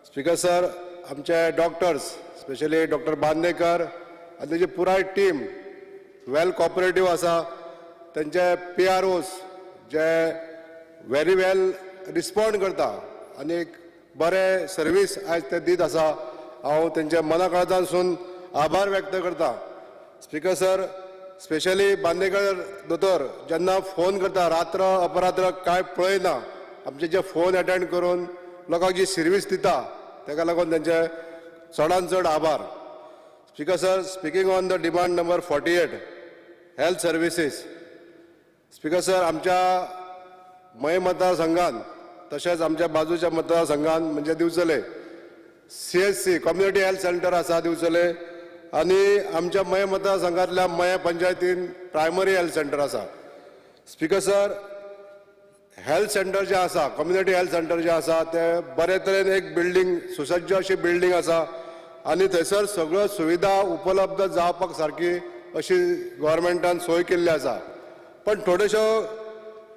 स्पीकर सर, आमचे डॉक्टर्स स्पेशली डॉक्टर बांदेकर आनी तेजी पुराय टीम वेल कॉपरेटीव आसा. तेंचे PROs जे व्हेरी वेल रिस्पॉन्ड करता आनी एक बरें सर्वीस आयज ते दीत आसा. हांव तेंचे मना कळतानसून आभार व्यक्त करता. स्पीकर सर, स्पेशली बांदेकर दोतोर जेन्ना फोन करता रात्र अपरात्र काय पळयना आमचे जे फोन अटेंड करून लोकांक जी सर्वीस दिता ताका लागून तेंचे चडांत चड आभार. Speaker sir, speaking on the demand number 48 health services. Speaker sir, आमच्या मय मतदारसंघात तशेंच आमच्या बाजूच्या मतदारसंघात म्हणजे दिवचले CHC कम्युनिटी हेल्थ सेंटर आसा दिवचले आनी आमच्या मय मतदारसंघातल्या मय पंचायतीन प्रायमरी हेल्थ सेंटर आसा. स्पीकर सर, हेल्थ सेंटर जे आसा कम्युनिटी हेल्थ सेंटर जे आसा ते बरे तरेन एक बिल्डींग सुसज्ज अशी बिल्डींग आसा आनी थंयसर सगळ्यो सुविधा उपलब्ध जावपाक सारकी अशी गव्हर्मेंटान सोय केल्ली आसा. पण थोड्योश्यो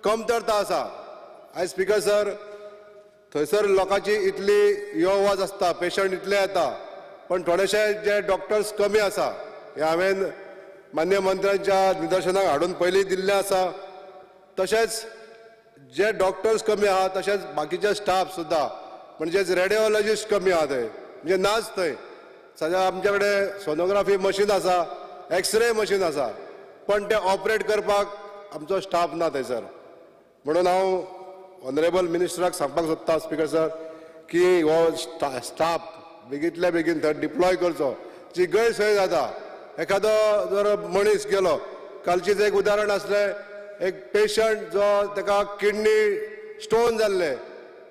कमतरता आसा. आयज स्पीकर सर, थंयसर लोकांची इतली यो वच आसता पेशंट इतले येता पण थोडेशे जे डॉक्टर्स कमी आसा हे हांवें मान्य मंत्र्यांच्या निदर्शनाक हाडून पयलीं दिल्लें आसा. तशेंच जे डॉक्टर्स कमी आहा तशेंच बाकीचे स्टाफ सुद्दां म्हणजेच रेडिओलॉजिस्ट कमी आहा थंय म्हणजे नाच थंय. सद्या आमचे कडेन सोनोग्राफी मशीन आसा, एक्सरे मशीन आसा पण ते ऑपरेट करपाक आमचो स्टाफ ना थंयसर. म्हणून हांव ऑनरेबल मिनिस्टराक सांगपाक सोदता स्पीकर सर की हो स्टाफ बेगींतल्या बेगीन थंय डिप्लॉय करचो. जी गैरसोय जाता एखादो जर मनीस गेलो कालचीच एक उदाहरण आसलें एक पेशंट जो ताका किडनी स्टोन जाल्ले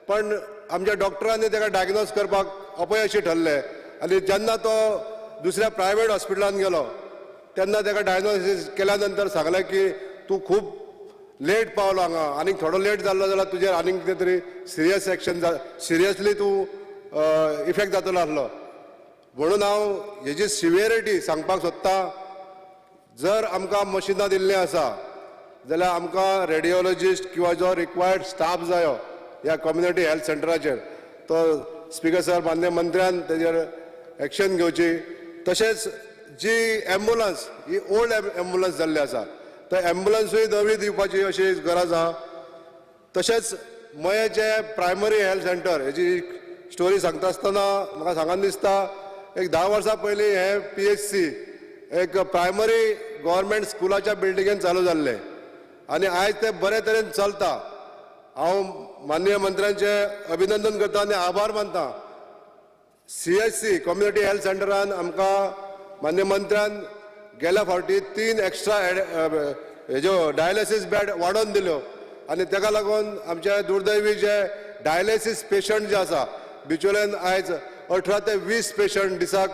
पण आमच्या डॉक्टरांनी ताका डायग्नोज करपाक अपयशी ठरले आनी जेन्ना तो दुसऱ्या प्रायवेट हॉस्पिटलान गेलो तेन्ना ताका डायग्नोसीस केल्या नंतर सांगलें की तूं खूब लेट पावलो हांगा आनीक थोडो लेट जाल्लो जाल्यार तुजेर आनीक कितें तरी सिरियस एक्शन सिरियसली तूं इफेक्ट जातलो आसलो. म्हणून हांव हेजी सिवियरिटी सांगपाक सोदतां. जर आमकां मशिनां दिल्लीं आसा जाल्यार आमकां रेडिओलॉजिस्ट किंवा जो रिक्वायर्ड स्टाफ जायो ह्या कम्युनिटी हेल्थ सेंटराचेर तो स्पीकर सर मान्य मंत्र्यान तेजेर एक्शन घेवची. तशेंच जी एम्बुलन्स ही ओल्ड एम्बुलन्स जाल्ली आसा तर एम्बुलन्सूय नवी दिवपाची अशी गरज आहा. तशेंच मयेचे प्रायमरी हेल्थ सेंटर हेजी स्टोरी सांगता आसतना म्हाका सांगन दिसता एक 10 वर्सां पयलीं हे PHC एक प्रायमरी गव्हर्मेंट स्कुलाच्या बिल्डिंगेन चालू जाल्लें आनी आयज ते बरे तरेन चलता. हांव माननीय मंत्र्यांचे अभिनंदन करता आनी आभार मानता. CHC कम्युनिटी हेल्थ सेंटरान आमकां मान्य मंत्र्यान गेल्या फावटी 3 एक्स्ट्रा हेज्यो डायलिसीस बेड वाडोवन दिल्यो आनी ताका लागून आमचे दुर्दैवी जे डायलिसीस पेशंट जे आसा बिचोलेन आयज 18 ते 20 पेशंट दिसाक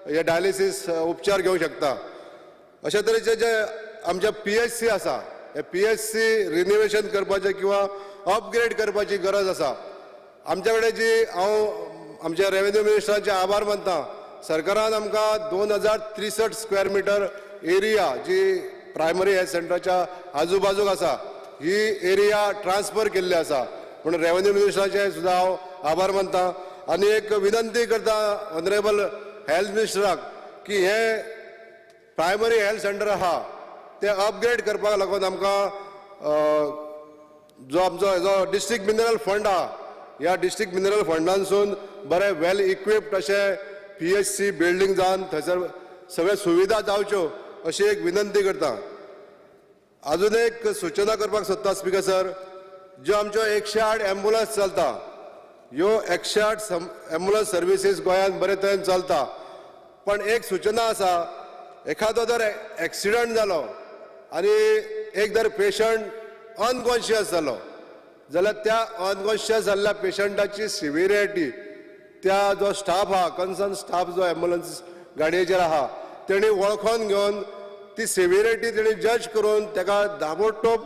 हे डायलिसीस उपचार घेवंक शकता. अशा तरेचे जे आमचे PHC आसा हे PHC रिनोवेशन करपाचें किंवा अपग्रेड करपाची गरज आसा. आमचे कडेन जी हांव आमच्या रेव्हेन्यू मिनिस्टरांचे आभार मानता. सरकारान आमकां 2063 स्क्वेअर मिटर एरिया जी प्रायमरी हेल्थ सेंटराच्या आजूबाजूक आसा ही एरिया ट्रान्सफर केल्ली आसा म्हणून रेव्हेन्यू मिनिस्टराचे सुद्दां हांव आभार मानतां आनी एक विनंती करता ऑनरेबल हेल्थ मिनिस्टराक की हे प्रायमरी हेल्थ सेंटर आहा ते अपग्रेड करपाक लागून आमकां जो आमचो हेजो डिस्ट्रिक्ट मिनरल फंड आहा ह्या डिस्ट्रिक्ट मिनरल फंडांसून बरे वेल इक्विप्ड अशे PHC बिल्डींग जावन थंयसर सगळे सुविधा जावच्यो अशी एक विनंती करता. अजून एक सूचना करपाक सोदता स्पीकर सर, ज्यो आमच्यो 108 एम्बुलन्स चलता ह्यो 108 एम्बुलन्स सर्विसीस गोंयांत बरे तरेन चलता, पण एक सूचना आसा, एखादो जर एक्सिडंट जालो आनी एक जर पेशंट अनकॉन्शियस जालो जाल्यार त्या अनकॉन्शियस जाल्ल्या पेशंटाची सिव्हिरिटी त्या जो स्टाफ आहा कन्सर्न स्टाफ जो एम्बुलन्स गाडयेचेर आहा तेणी वळखून घेवन ती सिव्हिरिटी तेणी जज करून ताका दाबोटोब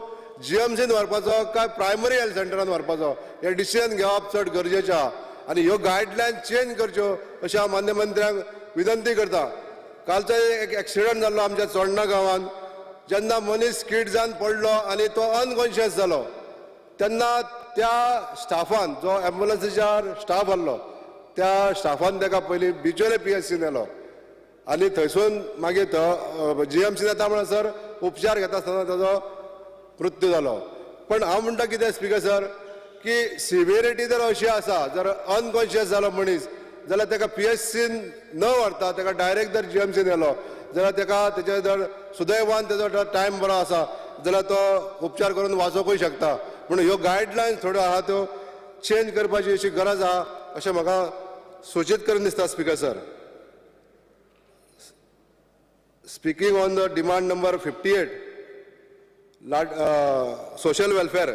GMCन व्हरपाचो काय प्रायमरी हेल्थ सेंटरान व्हरपाचो हे डिसिजन घेवप चड गरजेचें आहा आनी ह्यो गायडलायन चेंज करच्यो अशें हांव मान्य मंत्र्यांक विनंती करता. कालचो एक एक्सिडंट जाल्लो आमच्या चोडणा गांवांत, जेन्ना मनीस स्कीड जावन पडलो आनी तो अनकॉन्शियस जालो तेन्ना त्या स्टाफान जो एम्बुलन्सीच्या स्टाफ आसलो त्या स्टाफान ताका पयलीं बिचोले PHC नेलो आनी थंयसून मागीर GMC येता म्हणसर उपचार घेता आसतना ताजो मृत्यू जालो. पण हांव म्हणटा कितें स्पीकर सर की सिव्हिरिटी जर अशी आसा, जर अनकॉन्शियस जालो मनीस जाल्यार ताका PHCन न व्हरता ताका डायरेक्ट जर GMC नेलो जाल्यार ताका तेजे जर सुदैवान तेजो जर टायम बरो आसा जाल्यार तो उपचार करून वाचोवंकूय शकता. म्हणून ह्यो गायडलायन्स थोड्यो आहा त्यो चेंज करपाची अशी गरज आहा अशें म्हाका सूचित करून दिसता speaker sir. Speaking on the demand number 58 social welfare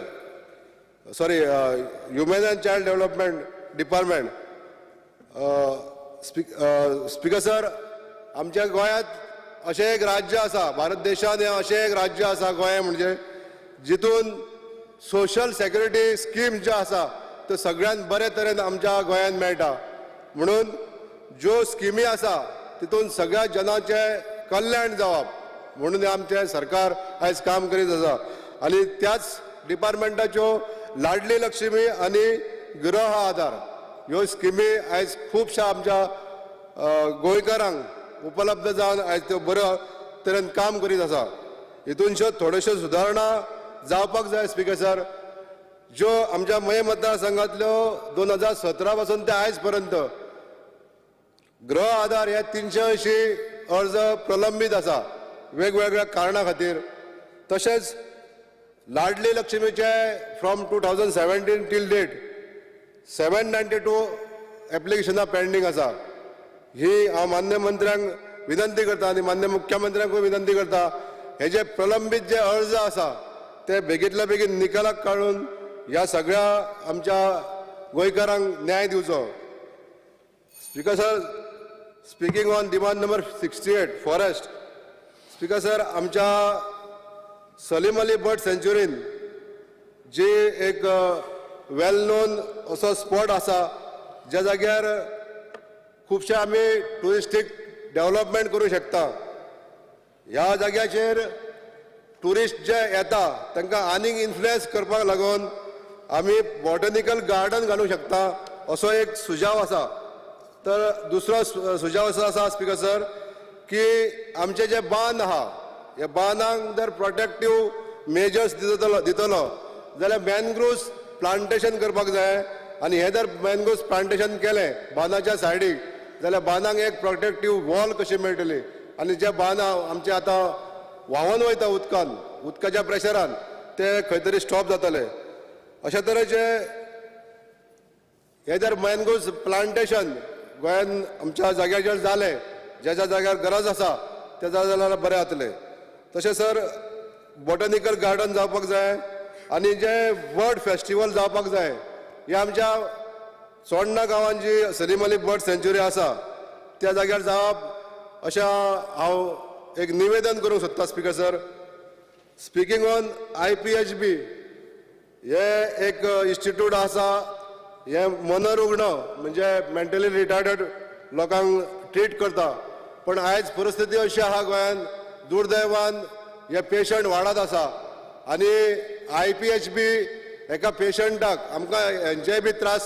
human and child development department. Speaker sir, आमच्या गोंयांत अशें एक राज्य आसा, भारत देशांत हें अशें एक राज्य आसा गोंय म्हणजे जितून सोशल सेक्युरिटी स्कीम ज्यो आसा त्यो सगळ्यान बरे तरेन आमच्या गोंयांत मेळटा. म्हणून ज्यो स्किमी आसा तितून सगळ्या जनाचें कल्याण जावप म्हणून आमचें सरकार आयज काम करीत आसा. आनी त्याच डिपार्टमेंटाच्यो लाडली लक्ष्मी आनी गृह आधार ह्यो स्किमी आयज खुबशा आमच्या गोंयकारांक उपलब्ध जावन आयज त्यो बऱ्या तरेन काम करीत आसा. हितूनच्यो थोड्योश्यो सुदारणा जावपाक जाय स्पीकर सर. ज्यो आमच्या मये मतदारसंघांतल्यो 2017 पासून ते आयज पर्यंत गृह आधार हे 380 अर्ज प्रलंबीत आसा वेगवेगळ्या कारणां खातीर. तशेंच लाडली लक्ष्मीचे फ्रॉम 2017 टील डेट 792 एप्लिकेशनां पेंडींग आसा. ही हांव मान्य मंत्र्यांक विनंती करता आनी मान्य मुख्यमंत्र्यांकूय विनंती करता, हे जे प्रलंबीत जे अर्ज आसा ते बेगींतल्या बेगीन निकालाक काडून ह्या सगळ्या आमच्या गोंयकारांक न्याय दिवचो. Speaker sir, speaking on demand number 68 forest. Speaker sir, आमच्या सलीम अली बर्ड सँच्युरीन जी एक वेल नोन असो स्पॉट आसा ज्या जाग्यार खुबशे आमी टुरिस्टीक डेव्हलपमेंट करूं शकता. ह्या जाग्याचेर टुरिस्ट जे येता तांकां आनीक इन्फ्लुएन्स करपाक लागून आमी बॉटनिकल गार्डन घालूंक शकता असो एक सुजाव आसा. तर दुसरो सुजाव असो आसा स्पीकर सर की आमचे जे बांद आहा ह्या बांदांक जर प्रोटेक्टीव मेजर्स दितलो जाल्यार मॅनग्रोव्स प्लांटेशन करपाक जाय. आनी हे जर मॅनग्रोव्स प्लांटेशन केलें बांदाच्या सायडीक जाल्यार बांदांक एक प्रोटेक्टीव वॉल कशी मेळटली आनी जे बांद आमचे आतां व्हांवून वयता उदकाच्या प्रेशरान ते खंय तरी स्टॉप जातले. अशा तरेचे हे जर मॅनग्रोव्स प्लांटेशन गोंयांत आमच्या जाग्याचेर जालें, ज्या ज्या जाग्यार गरज आसा त्या जाल्यार बरें जातलें. तशें सर बॉटनिकल गार्डन जावपाक जाय आनी जे बर्ड फेस्टिवल जावपाक जाय. हे आमच्या चोडणा गांवांत जी सलीम अली बर्ड सँच्युरी आसा त्या जाग्यार जावप अशें हांव एक निवेदन करूंक सोदता speaker sir. Speaking on IPHB हे एक इन्स्टिट्यूट आसा, हे मनोरुग्ण म्हणजे मेंटली रिटार्डेड लोकांक ट्रीट करता. पण आयज परिस्थिती अशी आहा गोंयांत दुर्दैवान हे पेशंट वाडत आसा आनी IPHB एका पेशंटाक आमकां हेंचेय बी त्रास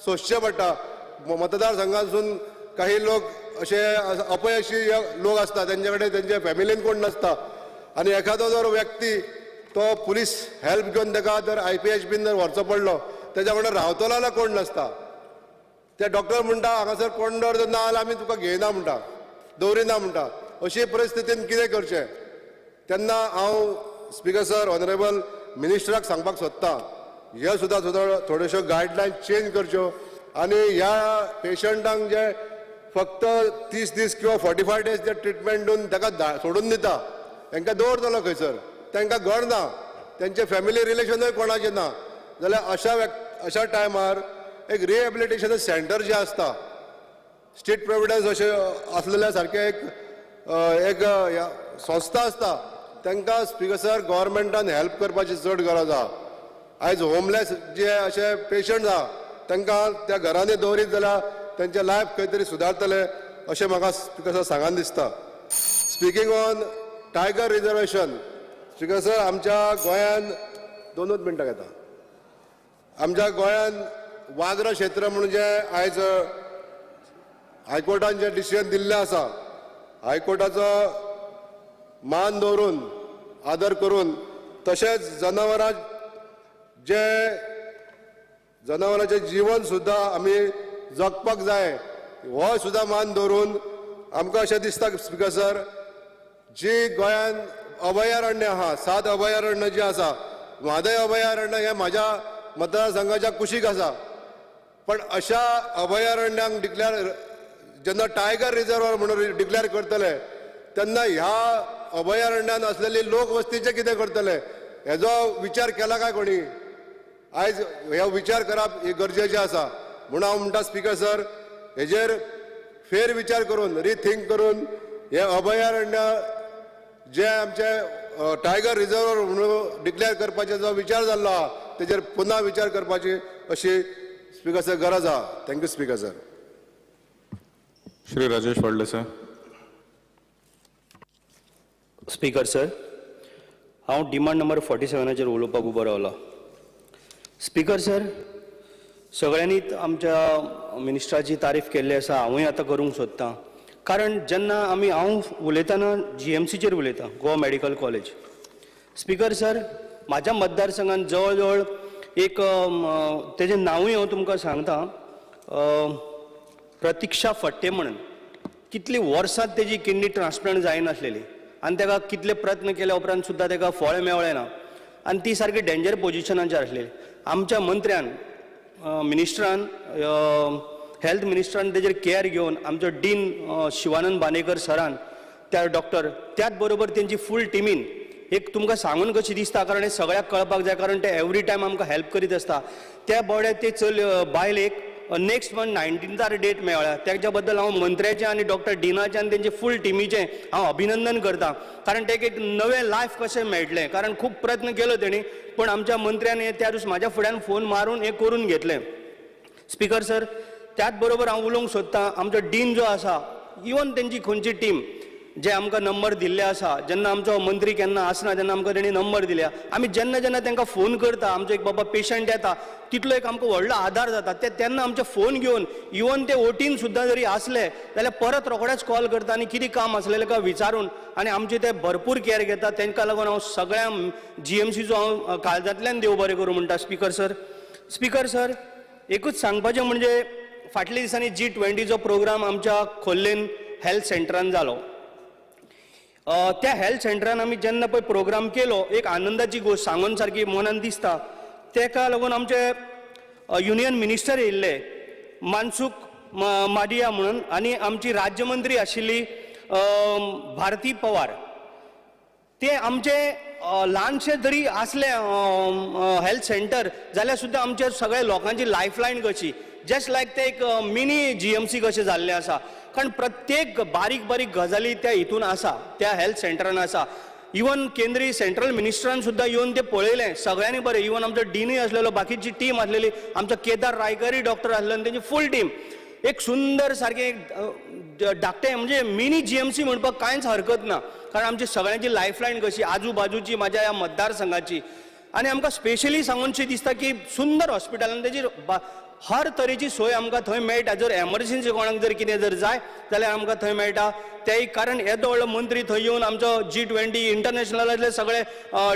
सोंसचे पडटा. मतदारसंघांतसून काही लोक असे अपयशी लोक असतात, त्यांचे कडेन त्यांच्या फॅमिलीन कोण नसता आणि एखादो जर व्यक्ती तो पुलीस हेल्प घेवन ताका जर IPHBन जर व्हरचो पडलो, तेज्या वांगडा रावतलो जाल्यार कोण नसता. ते डॉक्टर म्हणटा हांगासर कोण जर ना जाल्यार आमी तुका घेयना म्हणटा, दवरिना म्हणटा. अशी परिस्थितीन कितें करचें? तेन्ना हांव स्पीकर सर, ऑनरेबल मिनिस्टराक सांगपाक सोदतां, हे सुद्दां थोड्योश्यो गायडलायन चेंज करच्यो आनी ह्या पेशंटांक जे फक्त 30 दीस किंवा 45 डेज जे ट्रिटमेंट दिवन ताका सोडून दिता, तांकां दवरतलो खंयसर, तांकां घर ना, त्यांचे फॅमिली रिलेशनूय कोणाचें ना जाल्यार अशा टायमार एक रिहॅबिलिटेशन सेंटर जे आसता, स्टेट प्रोविडन्स अशें आसलेल्या सारकें एक संस्था आसता, तांकां स्पीकर सर गव्हर्मेंटान हेल्प करपाची चड गरज आहा. आयज होमलेस जे अशे पेशंट आहा तांकां त्या घरांनी दवरीत जाल्यार त्यांचे लायफ खंय तरी सुदारतले अशें म्हाका स्पीकर सर सांगान दिसता. Speaking on tiger reservation, speaker sir आमच्या गोंयांत 2 मिनटां घेता. आमच्या गोंयांत वाघर क्षेत्र म्हणून जे आयज हायकोर्टान जे डिसिजन दिल्लें आसा, हायकोर्टाचो मान दवरून आदर करून तशेंच जनावरांचें जीवन सुद्दां आमी जगपाक जाय हो सुद्दां मान दवरून आमकां अशें दिसता स्पीकर सर, जी गोंयांत अभयारण्य आहा, 7 अभयारण्य जी आसा, म्हादय अभयारण्य हें म्हाज्या मतदारसंघाच्या कुशीक आसा, पण अशा अभयारण्यांक जेन्ना टायगर रिजर्व म्हणून डिक्लेअर करतले तेन्ना ह्या अभयारण्यान असलेली लोकवस्तीचें कितें करतले हेजो विचार केला काय कोणी? आयज हे विचार करप गरजेचें आसा. म्हणून हांव म्हणटा स्पीकर सर, हेजेर फेर विचार करून रिथिंक करून हे अभयारण्य जे आमचे टायगर रिजर्व म्हणून डिक्लेअर करपाचे जो विचार जाल्लो आहा तेजेर पुन्हा विचार करपाची अशी स्पीकर सर गरज आहा. Thank you speaker sir. Shri Rajesh Wadle sir. Speaker sir, हांव डिमांड नंबर 47 उलोवपाक उबो रावला. स्पीकर सर, सगळ्यांनीच आमच्या मिनिस्टराची तारीफ केल्ली आसा, हांवूय आतां करूंक सोदतां. कारण जेन्ना हांव उलयतना GMCचेर उलयतां, Goa medical college. Speaker sir, म्हाज्या मतदारसंघांत जवळ जवळ एक तेजें नांवूय हांव तुमकां सांगतां, प्रतीक्षा फट्टे म्हणून. कितली वर्सां तेजी किडनी ट्रान्सप्लांट जायनासलेली आनी ताका कितले प्रयत्न केल्या उपरांत सुद्दां ताका फळ मेवलें ना आनी ती सारकी डेंजर पोजिशनाचेर आसलेली. आमच्या मंत्र्यान, मिनिस्टरान, हेल्थ मिनिस्टरान तेजेर केअर घेवन, आमचो डीन शिवानंद बानेकर सरान, त्या डॉक्टर, त्याच बरोबर तेंची फूल टिमीन एक तुमकां सांगून कशी दिसता, कारण हे सगळ्याक कळपाक जाय, कारण ते एवरी टायम आमकां हेल्प करीत आसता. त्या बोड्या ते बायलेक नेक्स्ट मंथ 19th डेट मेळ्ळ्या. त्याच्या बद्दल हांव मंत्र्याचें आनी डॉक्टर डिनाचें आनी तेंचे फूल टिमीचें हांव अभिनंदन करतां, कारण तेका एक नवें लायफ कशें मेळटलें. कारण खूब प्रयत्न केलो तेणी, पण आमच्या मंत्र्यान त्या दिस म्हाज्या फुड्यान फोन मारून हें करून घेतलें. स्पीकर सर, त्याच बरोबर हांव उलोवंक सोदतां, आमचो डीन जो आसा, इवन तेंची खंयची टीम जे आमकां नंबर दिल्ले आसा, जेन्ना आमचो मंत्री केन्ना आसना तेन्ना आमकां तेणी नंबर दिल्या, आमी जेन्ना जेन्ना तांकां फोन करता, आमचो एक बाबा पेशंट येता, तितलो एक आमकां व्हडलो आदार जाता. तेन्ना आमचे फोन घेवन इवन ते ओटीन सुद्दां जरी आसले जाल्यार परत रोखडेच कॉल करता आनी कितें काम आसलेलें काय विचारून, आनी आमचे ते भरपूर केअर घेता. तांकां लागून हांव सगळ्या GMCचो हांव काळजांतल्यान देव बरें करूं म्हणटा. स्पीकर सर, एकूच सांगपाचें म्हणजे फाटल्या दिसांनी G20चो प्रोग्राम आमच्या खोर्लेन हेल्थ सेंटरान जालो. त्या हेल्थ सेंटरान आमी जेन्ना पळय प्रोग्राम केलो, एक आनंदाची गोश्ट सांगून सारकी मनान दिसता. तेका लागून आमचे युनियन मिनिस्टर येयल्ले, मानसुख माडिया म्हणून, आनी आमची राज्यमंत्री आशिल्ली भारती पवार. ते आमचे ल्हानशे जरी असले हेल्थ सेंटर जाल्यार सुद्दां आमच्या सगळ्या लोकांची लायफलायन कशी, जस्ट लायक ते एक मिनी GMC कशें जाल्लें आसा. कारण प्रत्येक बारीक बारीक गजाली त्या हितून आसा, त्या हेल्थ सेंटरान आसा. इवन केंद्रीय सेंट्रल मिनिस्टरान सुद्दां येवन ते पळयलें, सगळ्यांनी बरें. इवन आमचो डीनूय आसलेलो, बाकीची टीम आसलेली, आमचो केदार रायकरय डॉक्टर आसलो आनी तेंची फूल टीम. एक सुंदर सारकें एक धाकटें म्हणजे मिनी GMC म्हणपाक कांयच हरकत ना, कारण आमची सगळ्यांची लायफलायन कशी आजूबाजूची म्हाज्या ह्या मतदारसंघाची. आनी आमकां स्पेशली सांगूनशें दिसता की सुंदर हॉस्पिटलान तेजी हर तरेची सोय आमकां थंय मेळटा. जर एमर्जन्सी कोणाक जर कितें जर जाय जाल्यार आमकां थंय मेळटा. तेय कारण येदो व्हडलो मंत्री थंय येवन आमचो G20 इंटरनॅशनलांतले सगळे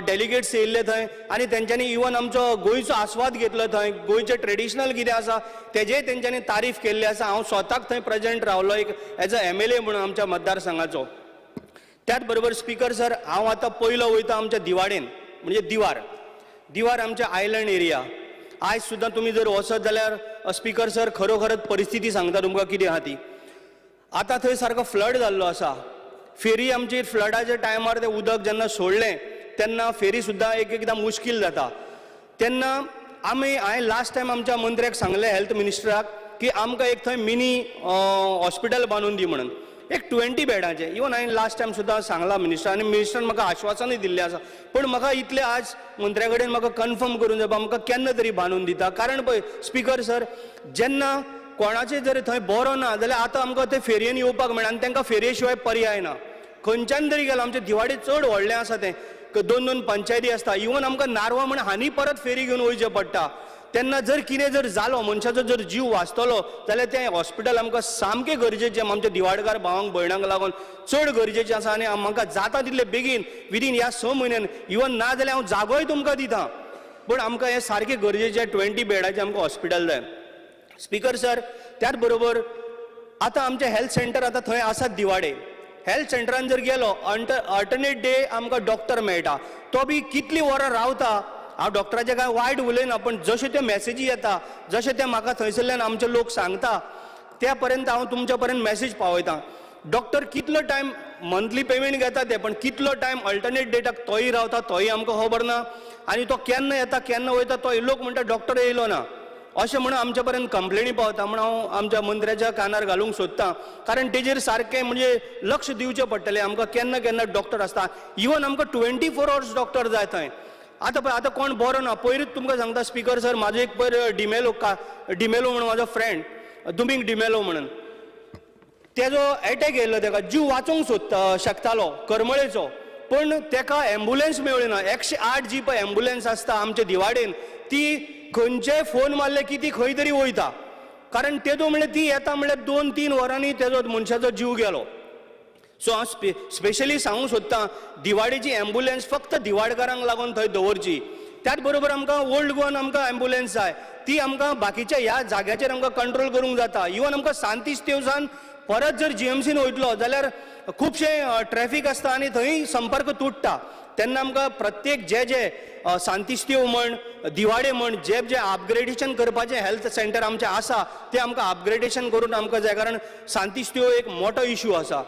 डेलिगेट्स येयल्ले थंय आनी तेंच्यांनी इवन आमचो गोंयचो आस्वाद घेतलो थंय. गोंयचें ट्रेडिशनल कितें आसा तेजेय तेंच्यांनी तारीफ केल्ली आसा. हांव स्वताक थंय प्रेजेंट रावलो एक एज अ MLA म्हणून आमच्या मतदारसंघाचो. त्याच बरोबर स्पीकर सर, हांव आतां पयलो वयता आमच्या दिवाडेन म्हणजे दिवार आमच्या आयलंड एरिया. आयज सुद्दां तुमी जर वचत जाल्यार स्पीकर सर खरोखरच परिस्थिती सांगता तुमकां कितें आहा ती. आतां थंय सारको फ्लड जाल्लो आसा. फेरी आमची फ्लडाच्या टायमार तें उदक जेन्ना सोडलें तेन्ना फेरी सुद्दां एकदां मुश्कील जाता. तेन्ना हांवें लास्ट टायम आमच्या मंत्र्याक सांगलें, हेल्थ मिनिस्टराक, की आमकां एक थंय मिनी हॉस्पिटल बांदून दी म्हणून, एक 20 बेडाचें. इवन हांवें लास्ट टायम सुद्दां सांगलां मिनिस्टर, आनी मिनिस्टरान म्हाका आश्वासनूय दिल्लें आसा. पण म्हाका इतलें आज मंत्र्या कडेन म्हाका कन्फर्म करून जाय म्हाका केन्ना तरी बांदून दिता. कारण पळय स्पीकर सर, जेन्ना कोणाचें जर थंय बरो ना जाल्यार आतां आमकां ते फेरयेन येवपाक मेळना आनी तांकां फेरये शिवाय पर्याय ना. खंयच्यान तरी गेलो, आमचें दिवाडे चड व्हडलें आसा तें, 2-2 पंचायती आसता. इवन आमकां नारवा म्हण हानी परत फेरी घेवन वयचें पडटा. तेन्ना जर कितें जर जालो, मनशाचो जर जीव वाचतलो जाल्यार तें हॉस्पिटल आमकां सामकें गरजेचें. आमच्या दिवाडकार भावांक भयणांक लागून चड गरजेचें आसा आनी म्हाका जाता तितले बेगीन विदीन ह्या 6 म्हयन्यान, इवन ना जाल्यार हांव जागोय तुमकां दिता, पूण आमकां हें सारकें गरजेचें 20 बेडाचें आमकां हॉस्पिटल जाय. स्पीकर सर, त्याच बरोबर आतां आमचें हेल्थ सेंटर आतां थंय आसात दिवाडे. हेल्थ सेंटरान जर गेलो अल्टरनेट डे आमकां डॉक्टर मेळटा. तो बी कितलीं वरां रावता. हांव डॉक्टराचें कांय वायट उलयना, पण जश्यो त्यो मॅसेजी येता, जशें ते म्हाका थंयसरल्यान आमचे लोक सांगता त्या पर्यंत हांव तुमच्या पर्यंत मॅसेज पावयतां. डॉक्टर कितलो टायम मंथली पेमेंट घेता ते, पण कितलो टायम अल्टरनेट डेटाक तोय रावता तोय आमकां खबर ना. आनी तो केन्ना येता केन्ना वयता तो लोक म्हणटा डॉक्टर येयलो ना अशें म्हणून आमच्या पर्यंत कंप्लेनी पावता. म्हणून हांव आमच्या मंत्र्याच्या कानार घालूंक सोदतां, कारण तेजेर सारकें म्हणजे लक्ष दिवचें पडटलें. आमकां केन्ना केन्ना डॉक्टर आसता. इवन आमकां 24 hours डॉक्टर जाय थंय. आतां कोण बरो ना. पयरूच तुमकां सांगता स्पीकर सर, म्हाजो एक पयर डिमेलो म्हणून म्हाजो फ्रेंड दुमींग डिमेलो म्हणून, तेजो एटॅक येयल्लो, तेका जीव वाचोवंक शकतालो करमळेचो, पण तेका एम्बुलन्स मेळ्ळी ना. 108 जी पळय एम्बुलन्स आसता आमच्या दिवाडेन, ती खंयचेय फोन मारले की ती खंय तरी वयता. कारण तेजो म्हणल्यार ती येता म्हणल्यार 2-3 वरांनी तेजो मनशाचो जीव गेलो. सो हांव स्पेशली सांगूंक सोदतां, दिवाडेची एम्बुलन्स फक्त दिवाडकारांक लागून थंय दवरची. त्याच बरोबर आमकां ओल्ड गोवन आमकां एम्बुलन्स जाय, ती आमकां बाकीच्या ह्या जाग्याचेर आमकां कंट्रोल करूंक जाता. इवन आमकां सांतिस्तेवसान परत जर GMCन वयतलो जाल्यार खुबशे ट्रॅफिक आसता आनी थंय संपर्क तुटता. तेन्ना आमकां प्रत्येक जे सांतिस्तेव म्हण दिवाडे म्हण जे अपग्रेडेशन करपाचें हेल्थ सेंटर आमचें आसा तें आमकां अपग्रेडेशन करून आमकां जाय. कारण सांतिस्तेव एक मोठो इश्यू आसा.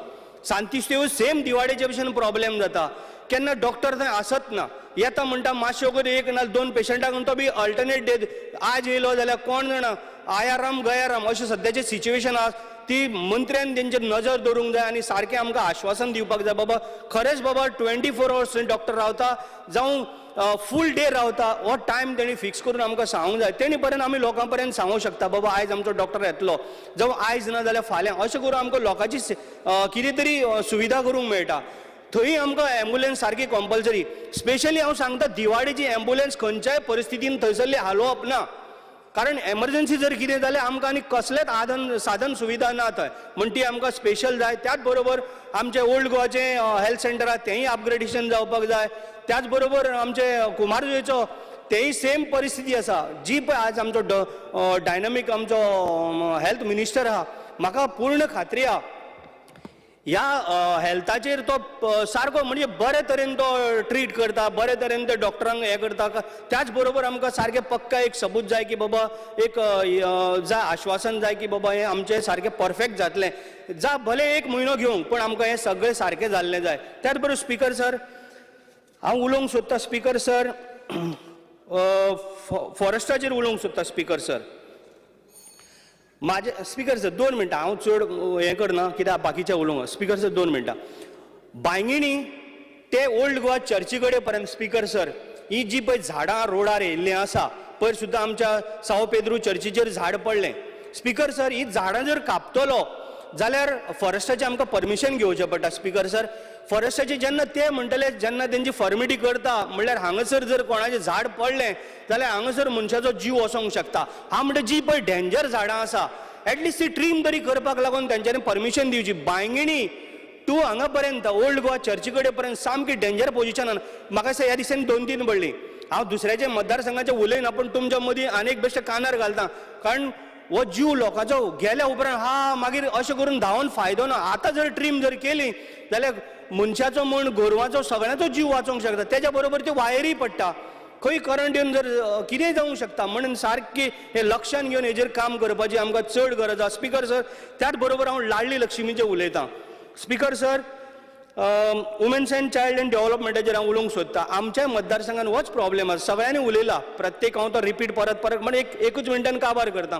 सांतिस्तेव सेम दिवाडेचे भशेन प्रॉब्लेम जाता. केन्ना डॉक्टर थंय आसत ना, येता म्हणटा मातशे वगैरे 1 ना 2 पेशंटाक तो बी अल्टरनेट डे आज येयलो जाल्यार कोण जाणा आयाराम गयाराम अशें सद्याचें सिच्युएशन आसा. ती मंत्र्यान तेंचेर नजर दवरूंक जाय आनी सारकें आमकां आश्वासन दिवपाक जाय. बाबा खरेंच बाबा 24 hours डॉक्टर रावता जावं फूल डे रावता, हो टायम तेणी फिक्स करून आमकां सांगूंक जाय. तेणी पर्यंत आमी लोकां पर्यंत सांगूंक शकता बाबा आयज आमचो डॉक्टर येतलो, जावं आयज ना जाल्यार फाल्यां, अशें करून आमकां लोकांची कितें तरी सुविधा करूंक मेळटा. थंय आमकां एम्बुलन्स सारकी कंपल्सरी. स्पेशली हांव सांगता दिवाडेची एम्बुलन्स खंयच्याय परिस्थितीन थंयसरली हालोवप ना. कारण एमर्जन्सी जर कितें जाल्यार आमकां आनी कसलेंच साधन सुविधा ना थंय, म्हण ती आमकां स्पेशल जाय. त्याच बरोबर आमचें ओल्ड गोवाचें हेल्थ सेंटर आसा तेंय अपग्रेडेशन जावपाक जाय. त्याच बरोबर आमचें कुमारजुंवेचो तेंय सेम परिस्थिती आसा. जी पळय आज आमचो डायनामीक आमचो हेल्थ मिनिस्टर आहा, म्हाका पूर्ण खात्री आहा ह्या हेल्थाचेर तो सारको म्हणजे बरे तरेन तो ट्रीट करता, बरे तरेन ते डॉक्टरांक हें करता. त्याच बरोबर आमकां सारकें पक्का एक सबूत जाय की बाबा एक जाय आश्वासन जाय की बाबा हें आमचें सारकें परफेक्ट जातलें. भले 1 म्हयनो घेवंक, पण आमकां हें सगळें सारकें जाल्लें जाय. त्याच बरोबर स्पीकर सर, हांव उलोवंक सोदतां स्पीकर सर, फॉरेस्टाचेर उलोवंक सोदतां स्पीकर सर. माझे स्पीकर सर 2 मिनटां, हांव चड हें करना कित्याक बाकीचें उलोवंक. स्पीकर सर 2 मिनटां. बांयगिणी ते ओल्ड गोवा चर्ची कडेन पर्यंत स्पीकर सर ही जी पळय झाडां रोडार येयल्लीं आसा, पयर सुद्दां आमच्या साव पेद्रू चर्चीचेर झाड पडलें. स्पीकर सर ही झाडां जर कापतलो जाल्यार फॉरेस्टाचे आमकां परमिशन घेवचें पडटा स्पीकर सर. फॉरेस्टाचे जेन्ना ते म्हणटले जेन्ना तेंची फॉर्मिटी करता म्हणल्यार हांगासर जर कोणाचें झाड पडलें जाल्यार हांगासर मनशाचो जीव वचोंक शकता. हांव म्हणटा जी पळय डेंजर झाडां आसा एटलिस्ट ती ट्रीम तरी करपाक लागून तेंच्यांनी परमिशन दिवची. बांयगिणी टू हांगा पर्यंत ओल्ड गोवा चर्ची कडेन पर्यंत सामकी डेंजर पोजिशनान म्हाका दिसता ह्या दिसांनी 2-3 पडली. हांव दुसऱ्याच्या मतदारसंघाचे उलयना पूण तुमच्या मदीं आनीक बेश्टे कानार घालता कारण हो जीव लोकांचो गेल्या उपरांत मागीर अशें करून धांवन फायदो ना. आतां जर ट्रीम जर केली जाल्यार मनशाचो म्हण गोरवांचो सगळ्यांचो जीव वाचोंक शकता. तेच्या बरोबर त्यो वायरी पडटा खंय करंट येवन जर कितेंय जावंक शकता. म्हणून सारकें हें लक्षांत घेवन हेजेर काम करपाची आमकां चड गरज आसा. स्पीकर सर त्याच बरोबर हांव लाडली लक्ष्मीचें उलयतां. Speaker sir women's and child and डेव्हलपमेंटाचेर हांव उलोवंक सोदतां. आमच्या मतदारसंघात होच प्रॉब्लेम आसा. सगळ्यांनी उलयला प्रत्येक हांव तो रिपीट परत म्हणजे एकूच मिनटान काबार करता.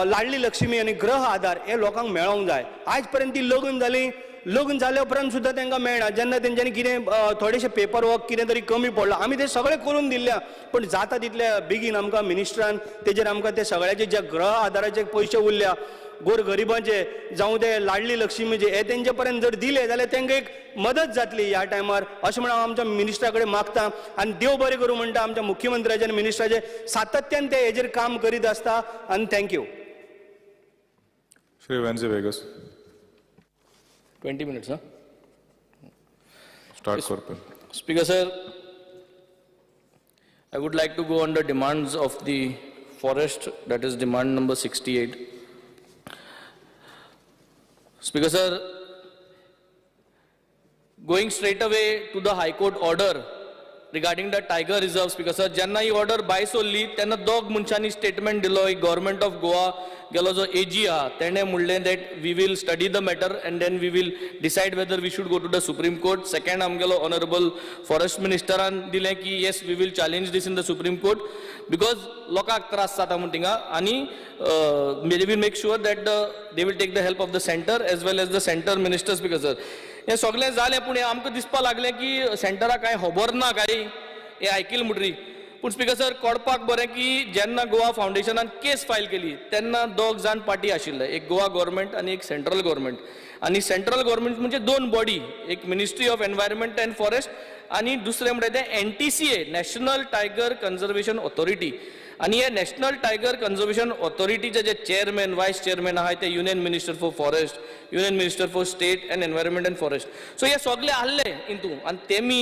लाडली लक्ष्मी आनी ग्रह आधार हे लोकांक मेळोंक जाय. आयज पर्यंत ती लग्न जाली लग्न जाल्या उपरांत सुद्दां तांकां मेळना. जेन्ना तेंच्यांनी कितें थोडेशें पेपर वर्क कितें तरी कमी पडलो आमी ते सगळें करून दिल्ल्या पण जाता तितल्या बेगीन आमकां मिनिस्ट्रान तेजेर आमकां ते सगळ्याचे जे ग्रह आधाराचे पयशे उरल्या गोर गरिबांचे जावं ते लाडली लक्ष्मीचे हे तेंचे पर्यंत जर दिले जाल्यार तांकां एक मदत जातली ह्या टायमार अशें म्हणून हांव आमच्या मिनिस्टरा कडेन मागतां. आनी देव बरें करूं म्हणटा आमच्या मुख्यमंत्र्याचे आनी मिनिस्टराचे सातत्यान ते हेजेर काम करीत आसता. आनी thank you. Shri Wenzy Vegas. 20 minutes, huh? Start Corpel. Speaker sir, I would like to go on the demands of the forest, that is demand number 68. Speaker sir, going straight away to the High Court order regarding the tiger reserve, Speaker sir, जेन्ना ही order भायर सरली तेन्ना दोग मनशांनी statement दिलो. एक government of Goa गेलो जो AG आहा तेणे म्हणलें that we will study the matter and then we will decide whether we should go to the Supreme Court. Second आमगेलो honorable forest ministeraन दिलें की yes we will challenge this in the Supreme Court because लोकांक त्रास जाता म्हण थिंगा आनी they will make sure that they will take the help of the center as well as the center minister. Speaker sir, हें सगळें जालें पूण आमकां दिसपाक लागलें की सेंटराक कांय खबर ना काय हें आयकिल्लें म्हणटरी. पूण स्पीकर सर कळपाक बरें की जेन्ना गोवा फावंडेशनान केस फायल केली तेन्ना दोग जाण पार्टी आशिल्ले. एक गोवा गव्हर्मेंट आनी एक सेंट्रल गव्हर्मेंट. आनी सेंट्रल गव्हर्मेंट म्हणजे दोन बॉडी, एक ministry of environment and forest आनी दुसरें म्हणटा तें NTCA national tiger conservation authority. आनी हे नॅशनल टायगर कन्झर्वेशन ऑथॉरिटीचे जे चेअरमॅन वायस चेअरमॅन आहाय ते union minister for forest, union minister for state and environment and forest. So हे सगळे आहले हितून आनी तेमी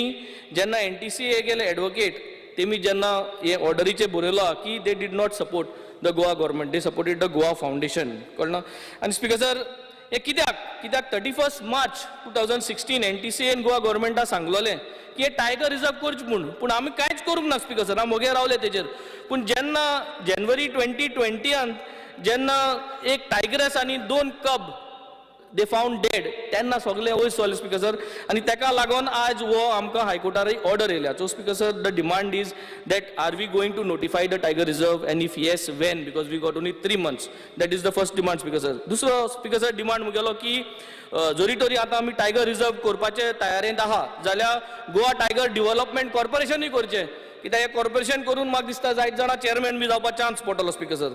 जेन्ना NTCA गेले एडवोकेट तेमी जेन्ना हे ऑर्डरीचे बरयला की they did not support the Goa government, they supported the Goa foundation. कळना. आनी स्पीकर सर हे कित्याक 31 मार्च 2016 NTCA आनी गोवा गव्हर्मेंटा सांगलोलें की हे टायगर रिजर्व करचे म्हूण. पूण आमी कांयच करूंक ना स्पीकर सर. हांव मोगे रावले तेजेर. पूण जेन्ना जानेवारी 2020 जेन्ना एक टायगरस आनी 2 कब they found dead तेन्ना सगळे वयर सरले स्पीकर सर. आनी तेका लागून आज हो आमकां हायकोर्टार ऑर्डर येयल्या. So speaker sir the demand is that are we going to notify the tiger reserve and if yes when because we got only 3 months. That is the first demand speaker sir. दुसरो speaker sir demand मुगेलो की जरी तरी आतां आमी tiger reserve करपाचे तयारेंत आहा जाल्यार गोवा टायगर डेव्हलपमेंट कॉर्पोरेशनूय करचें. कित्याक हे कॉर्पोरेशन करून म्हाका दिसता जायत जाणां चेअरमॅन बी जावपाक चान्स पडटलो स्पीकर सर.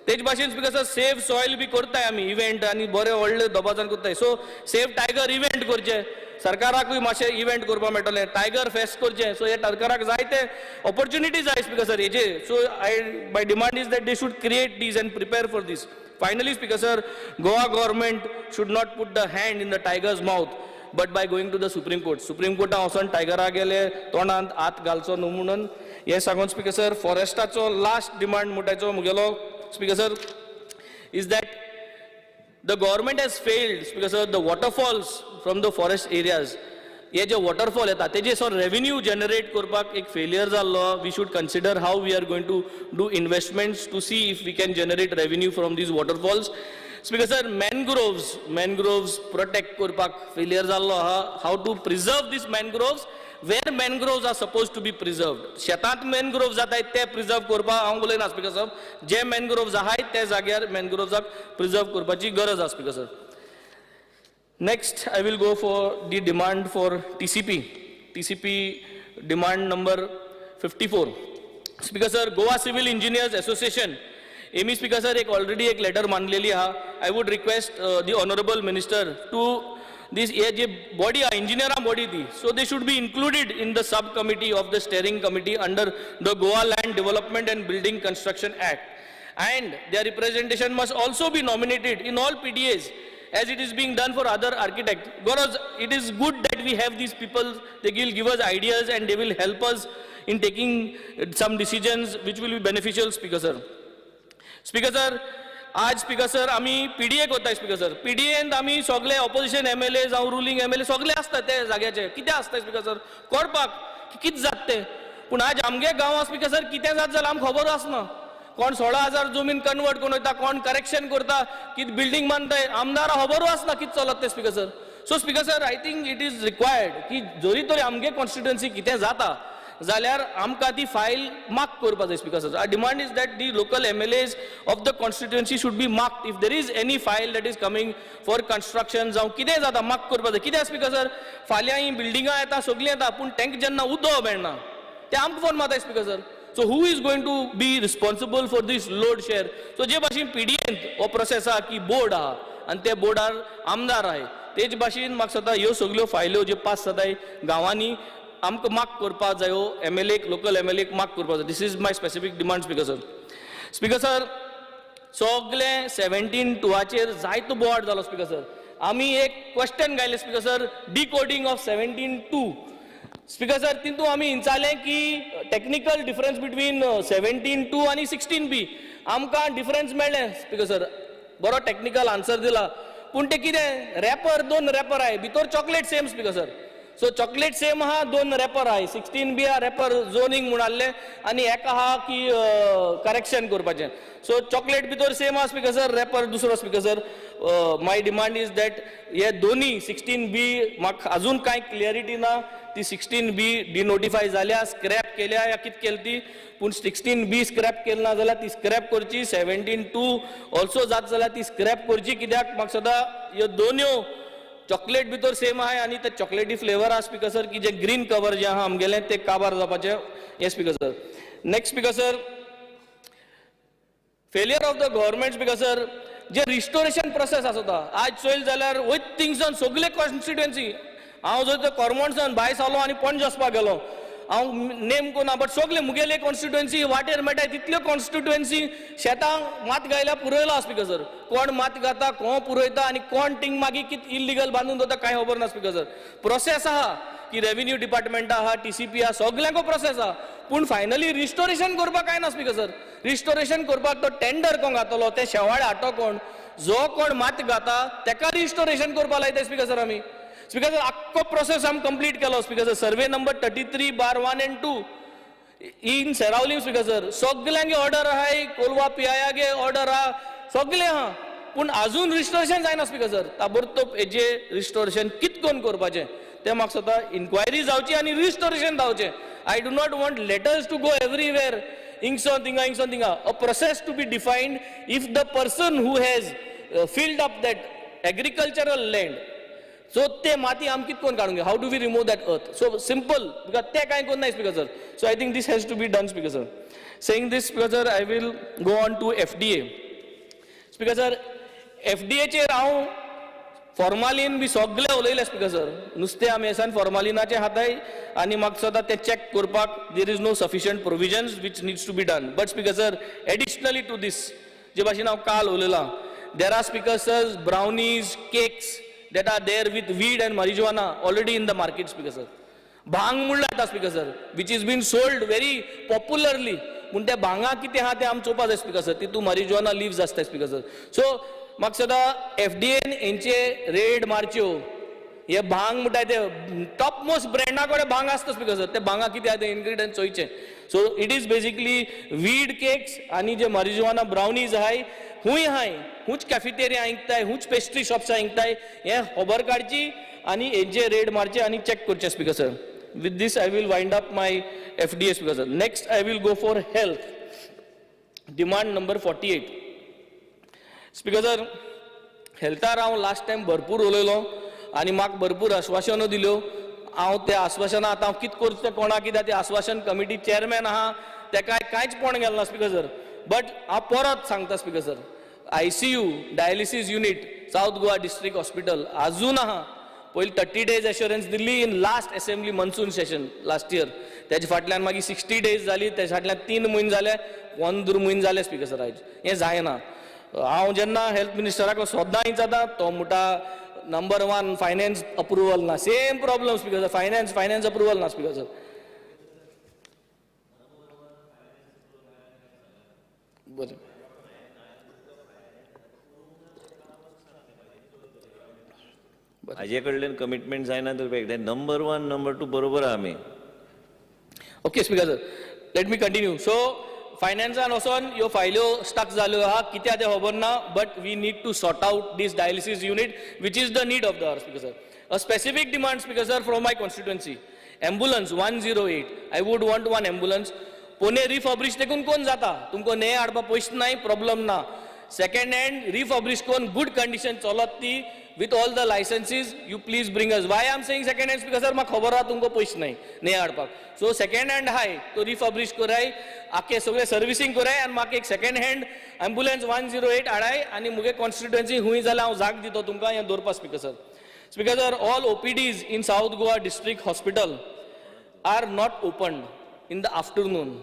तेज भाशेन स्पीकर सर सेव सॉयल बी करताय आमी इव्हेंट आनी बरे व्हडले दोबाजान करताय. सो सेव टायगर इव्हेंट करचे. सरकाराकूय मातशें इव्हेंट करपाक मेळटलें. टायगर फेस्ट करचें. सो हे सरकाराक जायते ऑपॉर्च्युनिटीज जाय स्पीकर सर हेजे. So my demand is that they should create these and prepare for this. Finally speaker sir Goa government should not put the hand in the tiger's mouth but by going to the supreme court. Supreme कोर्टान वचोन टायगरा गेले तोंडांत हात घालचो न्हू म्हणून हे सांगून स्पीकर सर फॉरेस्टाचो लास्ट डिमांड म्हणटाचो मुगेलो speaker sir is that the government has failed, because the waterfalls from the forest areas, हे जे waterfall येता तेजे सो revenue generate करपाक एक failure जाल्लो. We should consider how we are going to do investments to see if we can generate revenue from these waterfalls. Speaker sir, mangroves protect करपाक failure जाल्लो. How to preserve these mangroves where mangroves are supposed to be preserved. शेतात mangroves जाताय ते preserve करपाक हांव उलयना speaker sir. जे mangroves आहाय ते जाग्यार mangrovesak preserve करपाची गरज आसा speaker sir. Next, I will go for the demand for TCP. TCP demand number 54. Speaker sir, Goa Civil Engineers Association. एमी स्पीकर सर एक ऑलरेडी एक लेटर मांडलेली आहा I would request the honorable minister to this body, engineer body, so they should be included in the subcommittee of the steering committee under the Goa Land Development and Building Construction Act. And their representation must also be nominated in all PDAs as it is being done for other architects. Because it is good that we have these people, they will give us ideas and they will help us in taking some decisions which will be beneficial, Speaker sir. Speaker sir, आज speaker sir आम्ही PDA करताय speaker sir PDN आम्ही सगळे opposition MLA जावं ruling MLA सगळे असतात ते जाग्याचे कितें असता स्पीकर सर करपाक कितें जात ते पूण आज आमगे गांवां स्पीकर सर कितें जात जाल्यार आमकां खबर आसना कोण 16,000 जमीन कन्वर्ट करून वयता कोण करेक्शन करता कितें बिल्डिंग बांदताय आमदारां खबरूच आसना कितें चलत ते speaker sir so speaker sir I think it is required की जरी तरी आमगे कॉन्स्टिट्युएन्सी कितें जाता जाल्यार आमकां ती फायल मार्क करपाक जाय speaker sir our demand is that the local MLAs of the constituency should be marked if there is any file that is coming for construction जावं कितें जाता मार्क करपाक जाय कित्याक स्पीकर सर फाल्यां ही बिल्डिंगां येता सगळीं येता पूण तांकां जेन्ना उदक मेळना ते आमकां फोन मारताय speaker sir so who is going to be responsible for this load share so जे भाशेन पीडीएन हो प्रोसेस आहा की बोर्ड आहा आनी त्या बोर्डार आमदार आहाय तेच भाशेन म्हाका सदां ह्यो सगळ्यो फायल्यो ज्यो पास जाताय गांवांनी आमकां मार्क करपाक जायो एमएलए लोकल एमएलए मार्क करपाक जाय this is my specific demand speaker sir speaker sir सगळे 17/2 जायतो बोवाड जालो स्पीकर सर आमी एक क्वेश्चन घायले speaker sir decoding of 17/2 speaker sir तितून आमी इंचाले की टेक्निकल डिफरन्स बिटवीन 17/2 आनी 16B आमकां डिफरन्स मेळ्ळे स्पीकर सर बरो टेक्निकल आन्सर दिला पूण ते कितें रॅपर 2 रॅपर आहाय भितर chocolate same speaker sir so chocolate same आहा 2 रॅपर आहाय 16B आहा रॅपर झोनिंग म्हूण आहले आनी एक आहा की करेक्शन करपाचें सो चॉकलेट भितर सेम आहा स्पीकर सर रॅपर दुसरो speaker sir my demand is that हे दोनी 16B म्हाका अजून कांय क्लियरिटी ना ती 16B डिनोटिफाय जाल्या स्क्रॅप केल्या या कितें केली ती पूण 16B स्क्रॅप केली ना जाल्यार ती स्क्रॅप करची 17/2 ऑल्सो जात जाल्यार ती स्क्रॅप करची कित्याक म्हाका सदां ह्यो दोन्यो चॉकलेट भितर सेम आहाय आनी ते चॉकलेटी फ्लेवर आहा स्पीकर सर की जे ग्रीन कवर जे आहा आमगेलें ते काबार जावपाचें हे speaker sir next speaker sir failure of the government speaker sir जे रिस्टोरेशन प्रोसेस आसता आज चोयल जाल्यार वयत थिंगसान सगळे कॉन्स्टिट्युएन्सी हांव जर तो कोरमोणसान भायर सावलो आनी पणजे वचपाक गेलो हांव नेम कोना बट सगळे मुगेले कॉन्स्टिट्युएन्सी वाटेर मेळटाय तितल्यो कॉन्स्टिट्युएन्सी शेतांक मात घायल्या पुरयला स्पीकर सर कोण मात घाता कोण पुरयता आनी कोण थिंग मागीर कितें इल्लिगल बांदून दवरता कांय खबर ना स्पीकर सर प्रोसेस आहा की रेव्हेन्यू डिपार्टमेंट आहा TCP आहा सगळ्यांको प्रोसेस आहा पूण फायनली रिस्टोरेशन करपाक काय ना स्पीकर सर रिस्टोरेशन करपाक तो टेंडर कोण घातलो ते शेवाळे हाटो कोण जो कोण मात घाता तेका रिस्टोरेशन करपाक लायताय स्पीकर सर आमी स्पीकर सर आख्खो प्रोसेस आमी कंप्लीट केलो speaker sir survey number 33/1 and 2 in Seraulim speaker sir सगळ्यांगे ऑर्डर आहाय कोलवा PIAगे ऑर्डर आहा सगळे आहा पूण अजून रिस्टोरेशन जायना स्पीकर सर ताबडतोब हेजे रिस्टोरेशन कित कोन करपाचें ते म्हाका सदां इन्क्वायरी जावची आनी रिस्टोरेशन जावचें I do not want letters to go everywhere हिंगसोन थिंगा a process to be defined if the person who has filled up that agricultural land so ते माती आम कित कोण काडूंक जाय how do we remove that earth so simple because ते कांय कोन्नाय speaker sir so I think this has to be done speaker sir saying this speaker sir I will go on to FDA speaker sir FDAचेर हांव formalin बी सगळे उलयले speaker sir नुस्तें आमी एसान फॉर्मालिनाचें हाताय आनी म्हाका सदां ते चॅक करपाक there is no sufficient provisions which needs to be done but speaker sir additionally to this जे भाशेन हांव काल उलयलां there are speaker sir brownies cakes that are there with weed and marijuana already in the market speaker sir bhang म्हणला येता speaker sir which is being sold very popularly पूण त्या भांगा कितें आहा तें आमी चोवपाक जाय स्पीकर सर तितून marijuana leaves आसता स्पीकर सर सो म्हाका सदां FDAन हेंचे रेड मारच्यो हे भांग म्हणटाय ते टॉप मोस्ट ब्रँडा कडेन भांग आसता स्पीकर सर ते भांगा कितें आहा ते इन्ग्रिडियंट चोयचे so it is basically weed cakes आनी जे marijuana ब्राउनीज आहाय हुंय आहाय हुंच कॅफेटेरिया इंकताय हुंच पेस्ट्री शॉप्सां इंकताय हे खबर काडची आनी हेंचे रेड मारचे आनी चॅक करचे speaker sir with this I will wind up my FDA speaker sir next I will go for health demand number 48 speaker sir हेल्थार हांव लास्ट टायम भरपूर उलयलो आनी म्हाका भरपूर आश्वासनां दिल्यो हांव त्या आश्वासनां आतां हांव कितें करचें कोणाक कित्याक ते आश्वासन कमिटी चेअरमॅन आहा तेका कांयच पळोवन गेलो ना स्पीकर सर बट हांव परत सांगता speaker sir ICU dialysis unit south Goa district hospital अजून आहा पहिले 30 days assurance Delhi in last assembly monsoon session last year त्याच्या फाटल्यान मागीर 60 days जाली त्याच्या फाटल्यान 3 म्हयने जाले 1.5 म्हयने जाले स्पीकर सर आयज हें जायना हांव जेन्ना हेल्थ मिनिस्टराक सदां जाता तो म्हणटा नंबर 1 फायनान्स अप्रुवल ना same problem speaker sir finance approval ना स्पीकर सर बरें हाजे कडल्यान कमिटमेंट जायना तर नंबर 1 नंबर 2 बरोबर आहा आमी okay speaker sir let me continue so फायनान्सान वचोन ह्यो फायल्यो स्टक जाल्यो आहा कित्याक तें खबर ना but we need to sort out this dialysis unit which is the need of the hour speaker sir a specific demand speaker sir from my constituency ambulance 108 I would want one ambulance पुणे refurbish देखून कोण जाता तुमको ने हाडपा पयशे नाय problem ना सेकंड हँड रिफर्बिश कोण गुड कंडिशन चलत ती with all the licenses you please bring us why I am saying second hand because sir म्हाका खबर आहा तुमको पयशे नाही ने हाडपाक सो सेकंड हँड हाय तो रिफर्बिश कराय आखे सगळे सर्विसिंग कराय आनी म्हाका एक सेकंड हँड एम्बुलन्स 108 हाडाय आनी मुगे कॉन्स्टिट्युएन्सी हुंय जाल्यार हांव जाग दितो तुमकां हें दवरपा speaker sir all OPDs in South Goa district hospital are not opened in the afternoon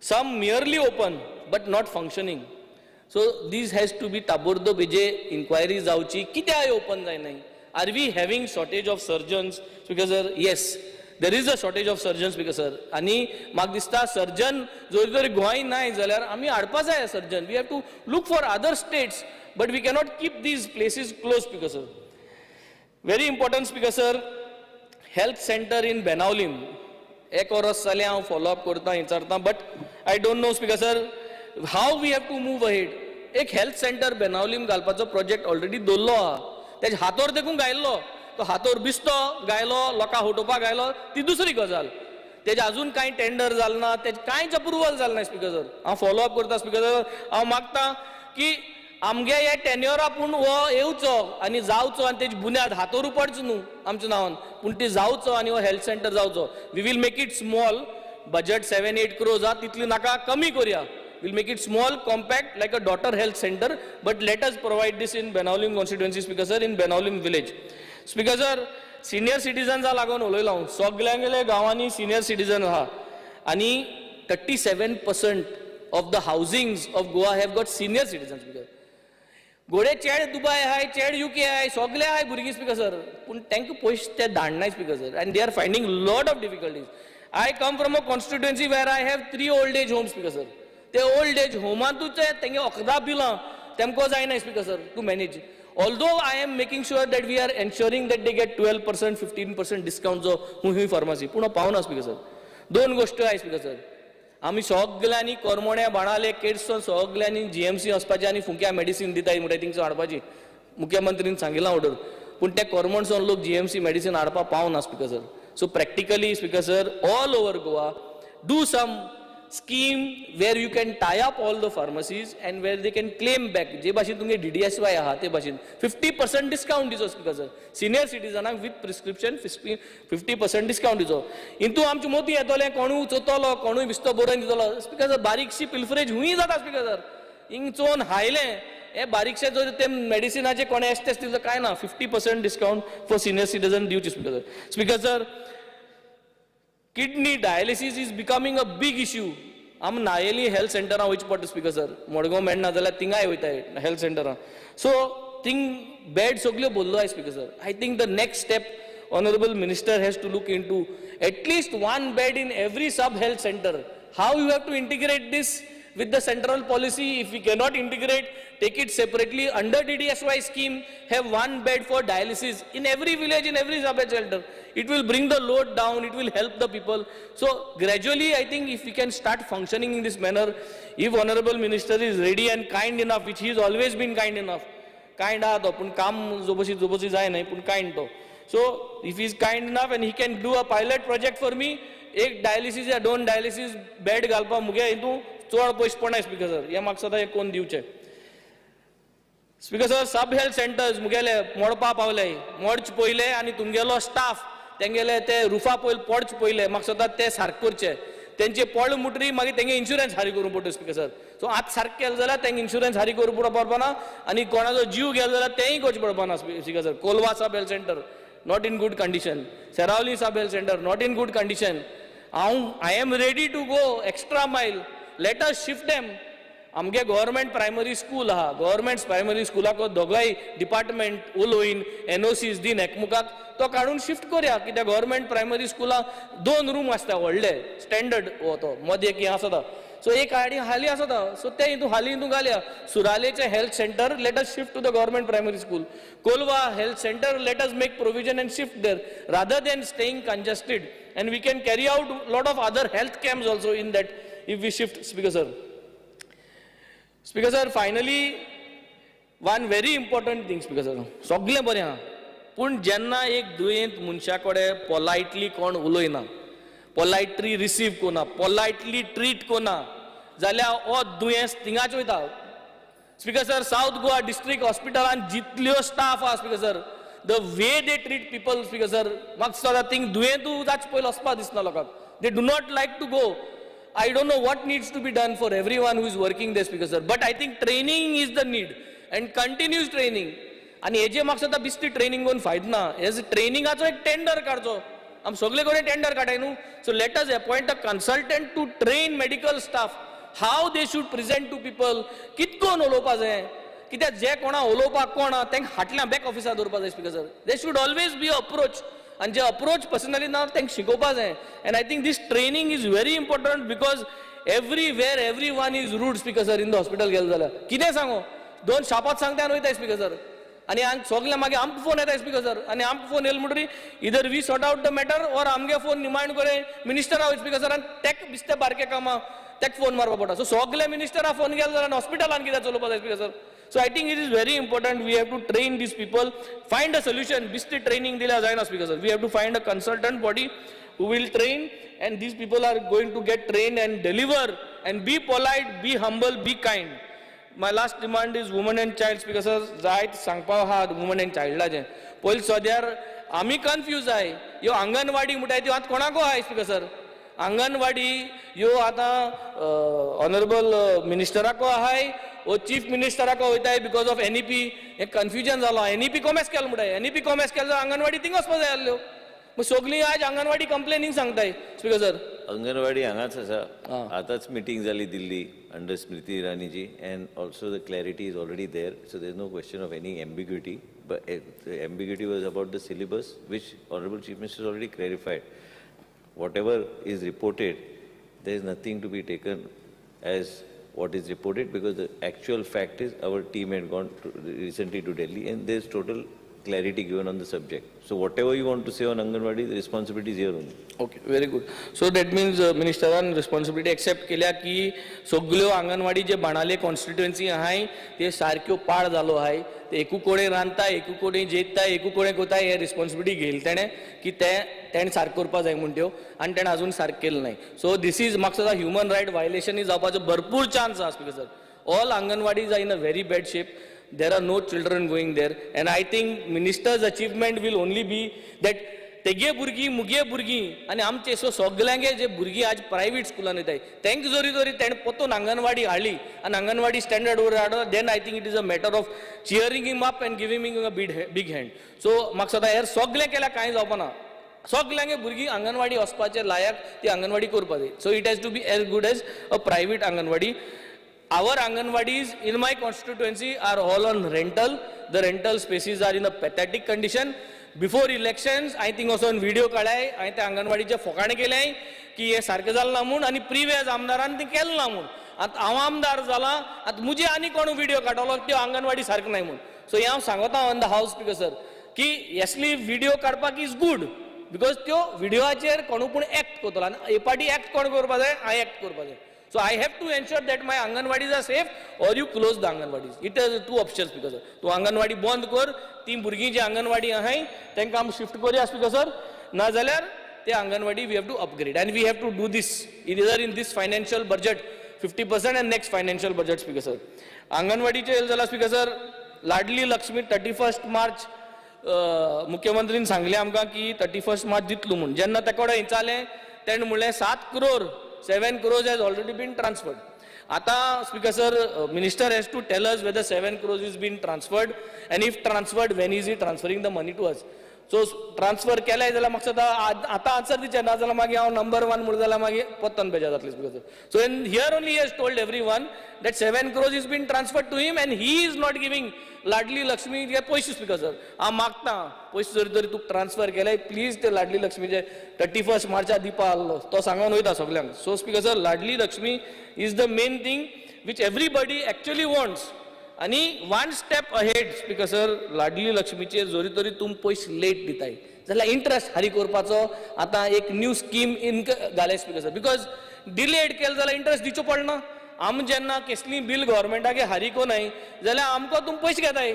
some merely open but not functioning so this has to be tabordob je inquiry जावची कित्याक ओपन जायनाय are we having shortage of surgeons because sir yes there is a shortage of surgeons because sir आणि म्हाका दिसता surgeon जर तर गोंय नाय जाल्यार आमी हाडपा जाय surgeon we have to look for other states but we cannot keep these places close because sir very important because sir health center in Benaulim एक वर्स जालें हांव फॉलो अप करता विचारता but I don't know because sir how we have to move ahead एक health centre Benaulim घालपाचो project already दवरलो आहा तेच्या हातोर देखून गायल्लो तो हातोर बिस्तो गायलो लोकांक होटोवपाक गायलो ती दुसरी गजाल तेजे अजून कांय टेंडर जालें ना तेजे कांयच अप्रुवल जालें ना स्पीकर सर हांव फॉलो अप करता स्पीकर सर हांव मागता की आमगे हे टेन्युअरा पूण हो येवचो आनी जावचो आनी तेजी बुन्याद हातोर पडचो न्हू आमच्या नांवान पूण ती जावचो आनी हो हेल्थ सेंटर जावचो we will make it small budget 7-8 crores आहा तितली नाका कमी करुया we'll make it small compact like a daughter health center but let us provide this in Benaulim constituency speaker sir in Benaulim village speaker sir senior citizens लागून उलयलो हांव सगळ्यांगेले गांवांनी senior citizen आहा आणि 37% of the housings of Goa have got senior citizens speaker गोडे चेड दुबय आहाय चेड UK आहाय सगळे आहाय भुरगीं स्पीकर सर पूण तांकां पयशे ते धाडनाय speaker sir and they are finding lot of difficulties I come from a constituency where I have 3 old age homes speaker sir ते ओल्ड एज होमांतूच तेंगे वखदां बिलां तेमको जायना speaker sir to manage although I am making sure that we are ensuring that they get 12% 15% discount जो हुंय pharmacy पूण पावना स्पीकर सर दोन गोश्टी आहाय स्पीकर सर आमी सगळ्यांनी करमोण्या बाणाले केड्स सगळ्यांनी GMC वचपाचें आनी फुंक्या मेडिसीन दिताय म्हणटा थिंगसर हाडपाची मुख्यमंत्रीन सांगिलां ऑर्डर पूण ते करमोणसून लोक GMC मेडिसीन हाडपा पावना speaker sir so practically speaker sir all over Goa do some scheme where you can tie up all the pharmacies and where they can claim back जे भाशेन तुमगे DDSY आहा ते भाशेन 50% डिस्काउंट दिसो स्पीकर सर सिनियर सिटीजनाक विथ प्रिस्क्रिप्शन 50% डिस्काउंट दिसो इंतू आमचे मोती येतले कोणूय चोतलो कोणूय बिस्तो बरोवन दितलो स्पीकर सर बारीकशी पिल्फरेज हुंय जाता स्पीकर सर हिंग चोन हायले हे बारीकशे जर ते मेडिसिनाचे कोणे एस्टेस दिलो काय ना 50% डिस्काउंट फॉर सिनियर सिटीजन दिवचे speaker sir kidney dialysis is becoming a big issue आम नायेली हेल्थ सेंटरां वयचे पडटा स्पीकर सर मडगांव मेळना जाल्यार थिंगाय वयताय हेल्थ सेंटरां सो थिंग बेड सगल्यो भरलो I speaker sir I think the next step honourable minister has to look into at least 1 bed in every sub health centre how you have to integrate this with the central policy if we cannot integrate take it separately under DDSY scheme have 1 bed for dialysis in every village in every sub shelter it will bring the load down it will help the people so gradually I think if we can start functioning in this manner if honorable minister is ready and kind enough which he has always been kind enough kind आहा तो पण काम जोबशी जाय नाही पण kind तो so if he is kind enough and he can do a pilot project for me एक dialysis या 2 डायलिसीस बेड घालपा मुगे हितू चड पयशे पडना स्पीकर सर हे म्हाका सदां कोण दिवचे स्पीकर सर सब हेल्थ सेंटर्स मुगेले मोडपा पावले मोडचे पयले आनी तुमगेलो स्टाफ तेंगेले ते रुफा पयले पडचे पयले म्हाका सदां ते सारके करचे त्यांचे पळ मुटरी मागीर तेंगे इन्शुरन्स हारी करूंक पडटा स्पीकर सर. सो आतां सारकें केलें जाल्यार तेंगे इन्शुरन्स हारी करूंक पडपा ना आनी कोणाचो जीव गेलो जाल्यार तेंय करचें पडपा ना speaker sir. Colva sub health centre not in good condition, Seraulim sub health centre not in good condition. I am ready to go extra mile. Let us shift them. आमगे गव्हर्मेंट प्रायमरी स्कूल आहा, गव्हर्मेंट प्रायमरी स्कुलाक दोगांय department उलोवन NOCs दिन एकमुखाक तो काडून shift करया. कित्याक गव्हर्मेंट प्रायमरी स्कुलाक 2 रूम आसता व्हडले स्टँडर्ड हो तो मदीं एक आसता. सो एक हाली आसता. सो ते हितून हाली हितून घालया. सुरालेचे health centre let us shift to the government primary school. Colva health centre let us make provision and shift there rather than staying congested, and we can carry out lot of other health camps also in that if we shift. Speaker sir. Speaker sir, finally one very important thing speaker sir. सगळें बरें आहा पूण जेन्ना एक दुयेंत मनशा कडेन पोलायटली कोण उलयना, पोलायटली रिसीव कोना, पोलायटली ट्रीट कोना जाल्यार हो दुयेंस थिंगाच वयता. Speaker sir, south Goa district हॉस्पिटलान जितल्यो स्टाफ आहा speaker sir, the way they treat people speaker sir, म्हाका सदां थिंग दुयेंतू जाच पयलो वचपा दिसना लोकांक. They do not like to go. I don't know what needs to be done for everyone who is working there speaker sir, but I think training is the need and continuous training. आणि हेजे म्हाका सदां बिस्ती training कोण फायदो ना. Hedge ट्रेनिंगाचो एक tender काडचो. आम सगळे कडेन टेंडर काडाय न्हू. So let us appoint a consultant to train medical staff how they should present to people, कितकोन उलोवपा जाय, कित्याक जे कोणा उलोवपाक कोणा तेंकां फाटल्या बॅक ऑफिसार दवरपा जाय speaker sir. They should always be approach, आणि जे अप्रोच पर्सनली ना तेंकां शिकोवपा जाय. And I think this training is very important because everywhere every one is rude speaker sir in the hospital गेलो जाल्यार. कितें सांगू, 2 शापात सांगता आनी वयताय स्पीकर सर. आणि सगळे मागीर आमकां फोन येता स्पीकर सर, आनी आमकां फोन येयलो म्हणटरी इधर we sort out the matter or आमगे फोन निमाण करे मिनिस्टरा स्पीकर सर, आनी तेका बिस्ते बारके कामां तेका फोन मारपा पडटा. सो सगळे मिनिस्टरा फोन गेलो जाल्यार हॉस्पिटलान कित्याक चलोवपा जाय speaker sir. So I think it is very important. We have to train these people, find a solution. Bisti training दिल्या जायना speaker sir. We have to find a consultant body who will train, and these people are going to get trained and deliver and be polite, be humble, be kind. My last demand is women and child speaker sir. जायत सांगपा आहा women and childलाचे. पयली सद्यार आमी confuse आहाय. ह्यो अंगणवाडी म्हणटाय त्यो आतां कोणाको आहाय स्पीकर सर. अंगणवाडी ह्यो आतां ऑनरेबल मिनिस्टराको आहाय वो चीफ मिनिस्टराको वयताय बिकॉज ऑफ NEP. एक कन्फ्युजन जालो. NEP कॉमेस केलो म्हणटाय. NEP कॉमेस केलो जाल्यार अंगणवाडी थिंग वचपा जाय आसल्यो. मग सगळीं आज अंगणवाडी कंप्लेनिंग सांगताय स्पीकर सर. अंगणवाडी हांगाच आसा. आतांच मिटींग जाली दिल्ली अंडर स्मृती इरानीची, and also the clarity is already there. So there is no question of any ambiguity. But ambiguity was about the syllabus which honourable chief minister already clarified. Whatever is reported, there is nothing to be taken as what is reported, because the actual fact is our team had gone recently to Delhi and there is total clarity given on the subject. So whatever you want to say on Anganwadi, the responsibility is here only. Okay, very good. So that means ministeraन responsibility accept केल्या की सगळ्यो अंगणवाडी जे बाणाले constituency आहाय ते सारक्यो पाड जालो आहाय. ते एकू कोडे रांदता, एकू कोडे जेयता, एकू कोडे कोता, हे रिस्पॉन्सिबिलिटी घेयली तेणे की तेणें सारको करपा जाय म्हूण त्यो, आनी तेणें आजून सारकें केलें नाही. सो दिस इज म्हाका दिसता ह्युमन रायट वायलेशन जावपाचो भरपूर चान्स आहा speaker sir. All anganwadis are in a very bad shape. There are no children going there, and I think minister's achievement will only be that तेगे भुरगीं मुगे भुरगीं आनी आमचे सो सगळ्यांगे जे भुरगीं आज प्रायवेट स्कुलान वयताय तेंकां जोरी जोरी तेणें पोतून अंगणवाडी हाडली आनी अंगणवाडी स्टँडर्ड वर हाडलो. Then I think it is a matter of cheering him up and giving him a big hand. So म्हाका सदां हेर सगळें केल्यार कांय जावपा ना. सगळ्यांगे भुरगीं अंगणवाडी वचपाचे लायक ती अंगणवाडी करपा जाय. So it has to be as good as a private anganwadi. Our Anganwadis in my constituency are all on rental. The rental spaces are in a pathetic condition. Before elections, I think also on video काढाय आणि त्या अंगणवाडीचे फोकाणे केले की हे सारकें जालें ना म्हणून आनी प्रिवियस आमदारान ते केलें ना म्हणून. आतां हांव आमदार जाला, आतां मुजे आनी कोण व्हिडिओ काडलो त्यो अंगणवाडी सारकें नाही म्हणून. सो हे हांव सांगता ऑन द हावस स्पीकर सर की येसली व्हिडिओ काडपाक इज गुड बिकॉज त्यो व्हिडिओचेर कोणू पूण एक्ट करतलो आनी हे पाटी एक्ट कोण करपा जाय, हांवें एक्ट करपा जाय. So I have to ensure that my Anganwadis are safe or you close the Anganwadis. It has two options because तो अंगणवाडी बंद कर, ती भुरगीं जी अंगणवाडी आहाय तेंकां आमी शिफ्ट करया स्पीकर सर. ना जाल्यार ते anganwadi we have to upgrade and we have to do this either in this financial budget 50% and next financial budget speaker sir. अंगणवाडीचे येयले जाल्यार speaker sir Ladli Lakshmi 31 March मुख्यमंत्रीन सांगलें आमकां की 31 मार्च दितलो म्हूण. जेन्ना तेका कडेन विचारलें तेणें म्हणलें 7 crore 7 crores has already been transferred. आता Speaker sir, Minister has to tell us whether 7 crores is been transferred, and if transferred, when is he transferring the money to us? So transfer केलाय जाल्यार म्हाका सदा आता आन्सर दिचे ना जाल्यार मागीर हांव नंबर 1 म्हणून जाल्यार मागीर पोत्तन बेजार जातली Speaker sir. So in here only he has told everyone that 7 crores is been transferred to him and he is not giving लाडली लक्ष्मी जे पयशे Speaker sir. हांव मागता पयशे जरी तरी तुका ट्रान्सफर केले प्लीज ते लाडली लक्ष्मीचे 31 मार्चा दिवपा आहलो तो सांगून वयता सगळ्यांक. So Speaker sir, Ladli Lakshmi is the main thing which everybody actually wants. आणि one step ahead Speaker sir, लाडली लक्ष्मीचे जरी तरी तुम पयशे लेट दिताय जाल्यार इंटरेस्ट हारी करपाचो आता एक न्यू स्कीम इन घाले Speaker sir, बिकॉज डिलेड केले जाल्यार इंटरेस्ट दिवचो पडना. आम जेन्ना कसली बिल गव्हर्मेंटाक हारीको नाय जाल्यार आमकां तुम पयशे घेताय.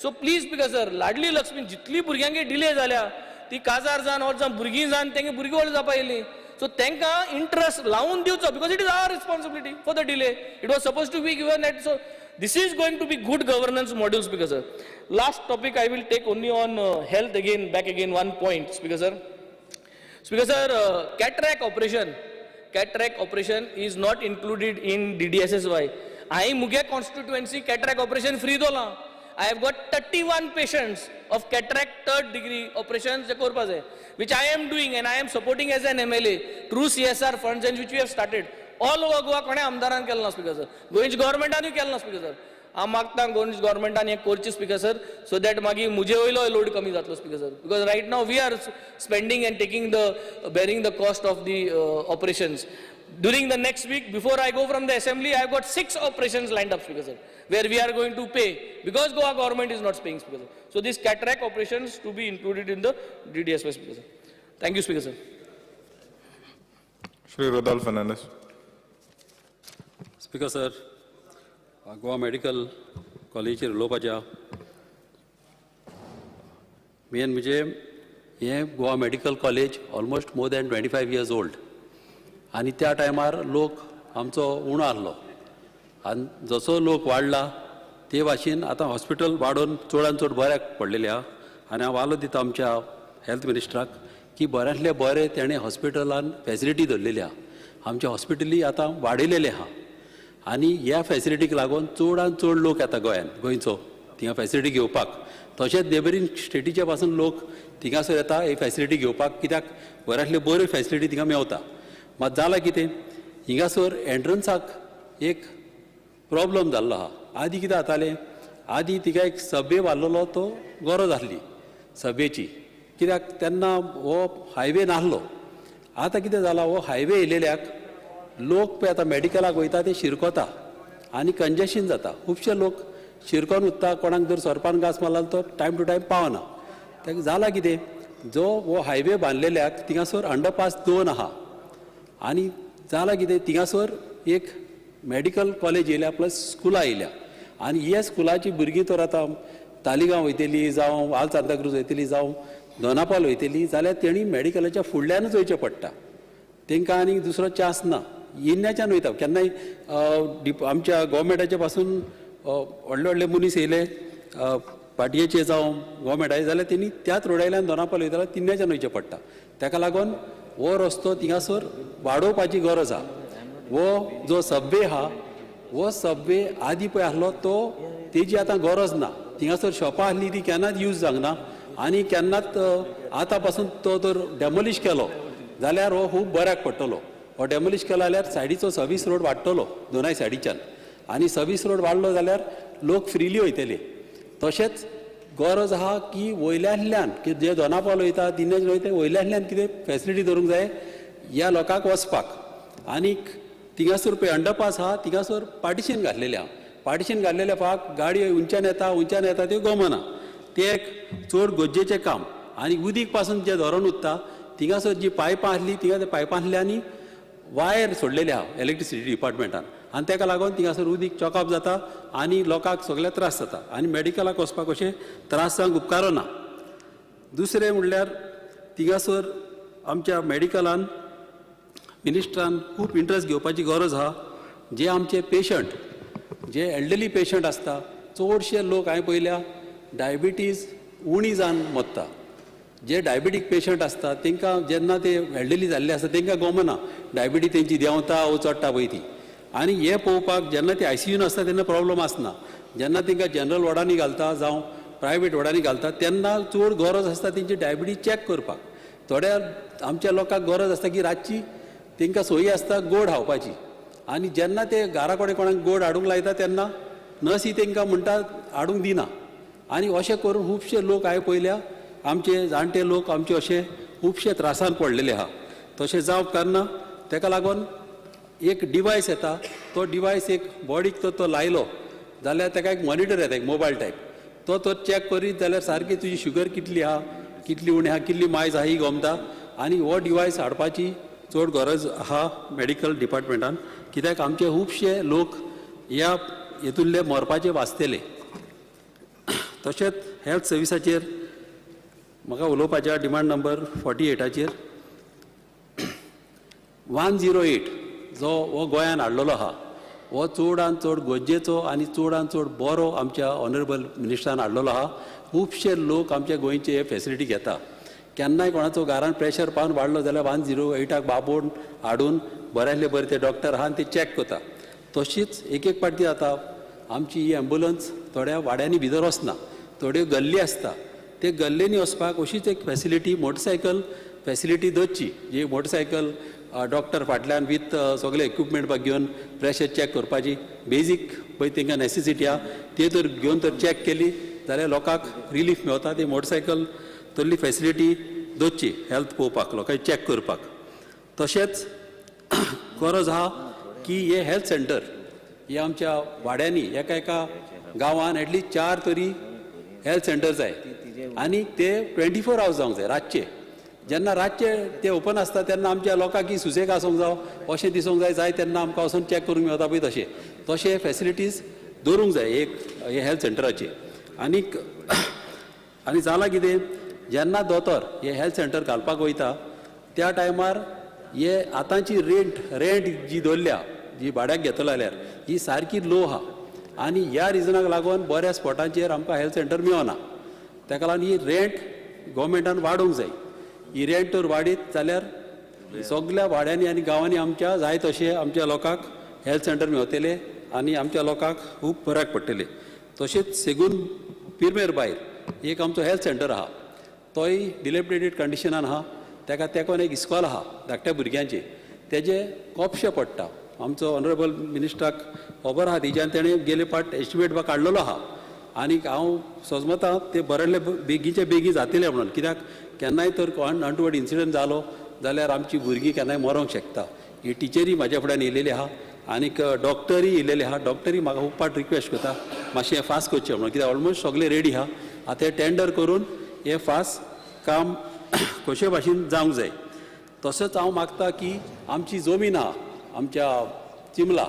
सो प्लीज Speaker sir, लाडली लक्ष्मी जितली भुरग्यांक डिले जाल्या ती काजार जावन और जावन भुरगीं जावन तेंगे भुरगीं व्हड जावपा येयली. सो तांकां इंटरेस्ट लावून दिवचो because it is our responsibility for the delay. It was suppose to be given at. So this is going to be good governance model Speaker sir. Last topic I will take only on health again, back again one point Speaker sir. Speaker sir, cataract operation is not included in DDSSY. I muge constituency cataract operation free dola. I have got 31 patients of cataract 3rd degree operations which I am doing and I am supporting as an MLA through CSR funds and which we have started. All over Goa कोणे आमदारान केलो ना Speaker sir. गोंयच्या गव्हर्मेंटानूय केलो ना Speaker sir. हांव मागता गोंयच्या गव्हर्मेंटान हें करचें Speaker sir, सो दॅट मागीर म्हजे वयलो लोड कमी जातलो Speaker sir. Because right now we are spending and taking the bearing the cost of the operations. During the next week, before I go from the assembly, I have got 6 operations lined up Speaker sir, where we are going to pay because Goa government is not paying Speaker sir. So these cataract operations to be included in the DDSY Speaker sir. Thank you Speaker sir. Shri Rodolfo Fernandez. Speaker sir, Goa Medical College उलोवपाच्या main म्हणजे हे Goa medical college almost more than 25 years old आणि त्या टायमार लोक आमचो उणो आहलो आनी जसो लोक वाडला ते भाशेन आतां हॉस्पिटल वाडोवन चडांत चड बऱ्याक पडलेले आहा. आनी हांव वालो दिता आमच्या हेल्थ मिनिस्टराक की बऱ्यांतले बरें तेणें हॉस्पिटलान फॅसिलिटी धरलेली आहा. आमच्या हॉस्पिटली आतां वाडयलेले आहा आनी ह्या फॅसिलिटीक लागून चडांत चड लोक येता गोंयचो थिंगा फॅसिलिटी घेवपाक. तशेंच नेबरींग स्टेटीचे पासून लोक थिंगासर येता ही फॅसिलिटी घेवपाक कित्याक बऱ्यांतल्यो बऱ्यो फॅसिलिटी थिंगा मेवता. मात जालां कितें हिंगासर एंट्रन्साक एक प्रॉब्लम जाल्लो आहा. आदीं कितें जातालें, आदीं तिका एक सबवे बांदलेलो तो गरज आसली सबवेची कित्याक तेन्ना हो हायवे नासलो. आतां कितें जालां, हो हायवे येयलेल्याक लोक पळय आतां मेडिकलाक वयता ते शिरकोता आनी कंजेशन जाता. खुबशे लोक शिरकोन उत्ता, कोणाक जर सरपान घास मारला तो टायम टू टायम पावना. ताका जालां कितें, जो हो हायवे बांदलेल्याक थिंगासर अंडरपास 2 आहा आनी जालां कितें थिंगासर एक मेडिकल कॉलेज येयल्या प्लस स्कुलां येयल्या आनी ह्या स्कुलाची भुरगीं तर आतां तालिगांव वयतलीं जावं आल सांताक्रूज वयतलीं जावं दोनापावल वयतलीं जाल्यार तेणी मेडिकलाच्या फुडल्यानूच वयचें पडटा. तांकां आनी दुसरो चान्स ना. येन्याच्यान वयता. केन्नाय आमच्या गव्हर्मेंटाचे पासून व्हडले व्हडले मनीस येयले पाटयेचे जावं गव्हर्मेंटाचे जाल्यार तेणी त्याच रोडायल्यान दोनापावल वयता जाल्यार तिन्याच्यान वयचें पडटा. ताका लागून हो रस्तो थिंगासर वाडोवपाची गरज आहा. हो जो सबवे आहा, हो सबवे आदीं पळय आसलो तो तेजी आतां गरज ना. थिंगासर शॉपां आसलीं ती केन्नाच यूज जावंक आनी केन्नाच आतां पासून तो जर डॅमोलिश केलो जाल्यार हो खूब बऱ्याक पडटलो. हो डॅमोलिश केलो जाल्यार सायडीचो सर्वीस रोड वाडटलो दोनाय सायडीच्यान आनी सर्वीस रोड वाडलो जाल्यार लोक फ्रिली वयतले. तशेंच गरज आहा की वयल्यातल्यान जे दोनापावल वयता तिन्नेच वयता वयल्यातल्यान कितें फॅसिलिटी धरूंक जाय ह्या लोकांक वचपाक. आनीक थिंगासर पळय अंडरपास आहा, थिंगासर पार्टिशन घातलेलें आहा. पार्टिशन घातलेल्या पाक गाडयो उंच्यान येता त्यो गमना. तें एक चड गरजेचें काम. आनी उदीक पासून जे धरण उत्ता थिंगासर जी पायपां आसली थिंगा त्या पायपांतल्यानी वायर सोडलेले आहा इलेक्ट्रिसिटी डिपार्टमेंटान आनी ताका लागून थिंगासर उदीक चॉकअप जाता आनी लोकांक सगळे त्रास जाता आनी मेडिकलाक वचपाक अशें त्रास जावंक उपकारो ना. दुसरें म्हणल्यार थिंगासर आमच्या मेडिकलान मिनिस्ट्रान खूब इंट्रस्ट घेवपाची गरज आहा. जे आमचे पेशंट जे एल्डरली पेशंट आसता चडशे लोक हांवें पयल्या डायबिटीज उणी जावन मरता. जे डायबिटीक पेशंट आसता तांकां जेन्ना ते एल्डरली जाल्ले आसता तांकां गमना डायबिटीज तेंची देंवता वो चडटा पळय ती आनी हे पळोवपाक जेन्ना ते ICUन आसता तेन्ना प्रॉब्लम आसना जेन्ना तांकां जनरल वॉर्डांनी घालता जावं प्रायवेट वॉर्डांनी घालता तेन्ना चड गरज आसता तेंची डायबिटीज चॅक करपाक थोड्या आमच्या लोकांक गरज आसता की रातची तांकां सोयी आसता गोड खावपाची आनी जेन्ना ते घरा कडेन कोणाक गोड हाडूंक लायता तेन्ना नर्सी तांकां म्हणटा हाडूंक दिना आनी अशें करून खुबशे लोक हांवें पळयल्या आमचे जाणटे लोक आमचे अशे खुबशे त्रासान पडलेले आहा तशें जावंक कारणा ताका लागून एक डिवायस येता तो डिवायस एक बॉडीक तो लायलो जाल्यार ताका एक मॉनिटर येता एक मोबायल टायप तो चॅक करीत जाल्यार सारकी तुजी शुगर कितली आहा कितली उणी आहा कितली मायज आहा ही गमता आनी हो डिवायस हाडपाची चड गरज आहा मेडिकल डिपार्टमेंटान कित्याक आमचे खुबशे लोक ह्या हेतूंतले मरपाचे वाचतेले तशेंच हेल्थ सर्विसाचेर म्हाका उलोवपाच्या डिमांड नंबर 48 108 जो हो गोंयान हाडलेलो आहा हो चडांत चड गरजेचो आनी चडांत चड बरो आमच्या ऑनरेबल मिनिस्टरान हाडलेलो आहा खुबशे लोक आमच्या गोंयचे हे फेसिलिटी घेता केन्नाय कोणाचो घरान प्रेशर पावन वाडलो जाल्यार 108 बाबोवन हाडून बऱ्यातले बरे ते डॉक्टर आहा आनी ते चॅक करता तशीच एक पाटी जाता आमची ही एम्ब्युलन्स थोड्या वाड्यांनी भितर वचना थोड्यो गल्ली आसता ते गल्लेनी वचपाक अशीच एक फेसिलिटी मोटरसायकल फेसिलिटी दवरची जी मोटरसायकल डॉक्टर फाटल्यान विथ सगळे इक्विपमेंट घेवन प्रेशर चॅक करपाची बेजीक पळय तांकां नेसेसिटी आहा ती तर घेवन तर चॅक केली जाल्यार लोकांक रिलीफ मेळटा ती मोटरसायकल तल्ली फेसिलिटी दवरची हेल्थ पळोवपाक लोकांक चॅक करपाक तशेंच गरज आहा की हे हेल्थ सेंटर हे आमच्या वाड्यांनी एका गांवान एटलीस्ट 4 तरी हेल्थ सेंटर जाय आनी ते 24 आवर्स जावंक जाय रातचे जेन्ना रातचे ते ओपन आसता तेन्ना आमच्या लोकांक की सुसेग आसूंक जावं अशें दिसूंक जाय तेन्ना आमकां वचून चॅक करूंक मेळटा पळय तशें फेसिलिटीज दवरूंक जाय एक हे हेल्थ सेंटराचे आनी जालां कितें जेन्ना दोतोर हे हेल्थ सेंटर घालपाक वयता त्या टायमार हे आतांची रेंट जी दवरल्या जी भाड्याक घेतलो जाल्यार ही सारकी लो आहा आनी ह्या रिजनाक लागून बऱ्या स्पॉटांचेर आमकां हेल्थ सेंटर मेळना ताका लागून ही रेंट गोवमेंटान वाडोवंक जाय ही रेंट तर वाडीत जाल्यार सगळ्या वाड्यांनी आनी गांवांनी आमच्या जाय तशें आमच्या लोकांक हेल्थ सेंटर मेळटले आनी आमच्या लोकांक खूब बऱ्याक पडटले तशेंच सेगून पिरमेर भायर एक आमचो हेल्थ सेंटर आहा तोय डिलेपिडेटेड कंडिशनान आहा ताका तेकोन एक इस्कॉल आहा धाकट्या भुरग्यांचे तेजे कोपशे पडटा आमचो ऑनरेबल मिनिस्टराक खबर आहा तेज्यान तेणें गेले पाट एस्टिमेट काडलेलो आहा आनी हांव सोजमतां ते बरेले बेगीचे बेगी जातले म्हणून कित्याक केन्नाय तर अनटवर्ड इन्सिडंट जालो जाल्यार आमची भुरगीं केन्नाय मरोंक शकता ही टिचरी म्हाज्या फुड्यान येयलेली आहा आनीक डॉक्टरी येयलेले आहा डॉक्टरी म्हाका खूब पाट रिक्वेस्ट करता मातशें फास्ट करचें म्हणून कित्याक ऑलमोस्ट सगळे रेडी आहा आतां हे टेंडर करून हे फास्ट काम कशे भाशेन जावंक जाय तसोच हांव मागता की आमची जमीन आहा आमच्या चिमला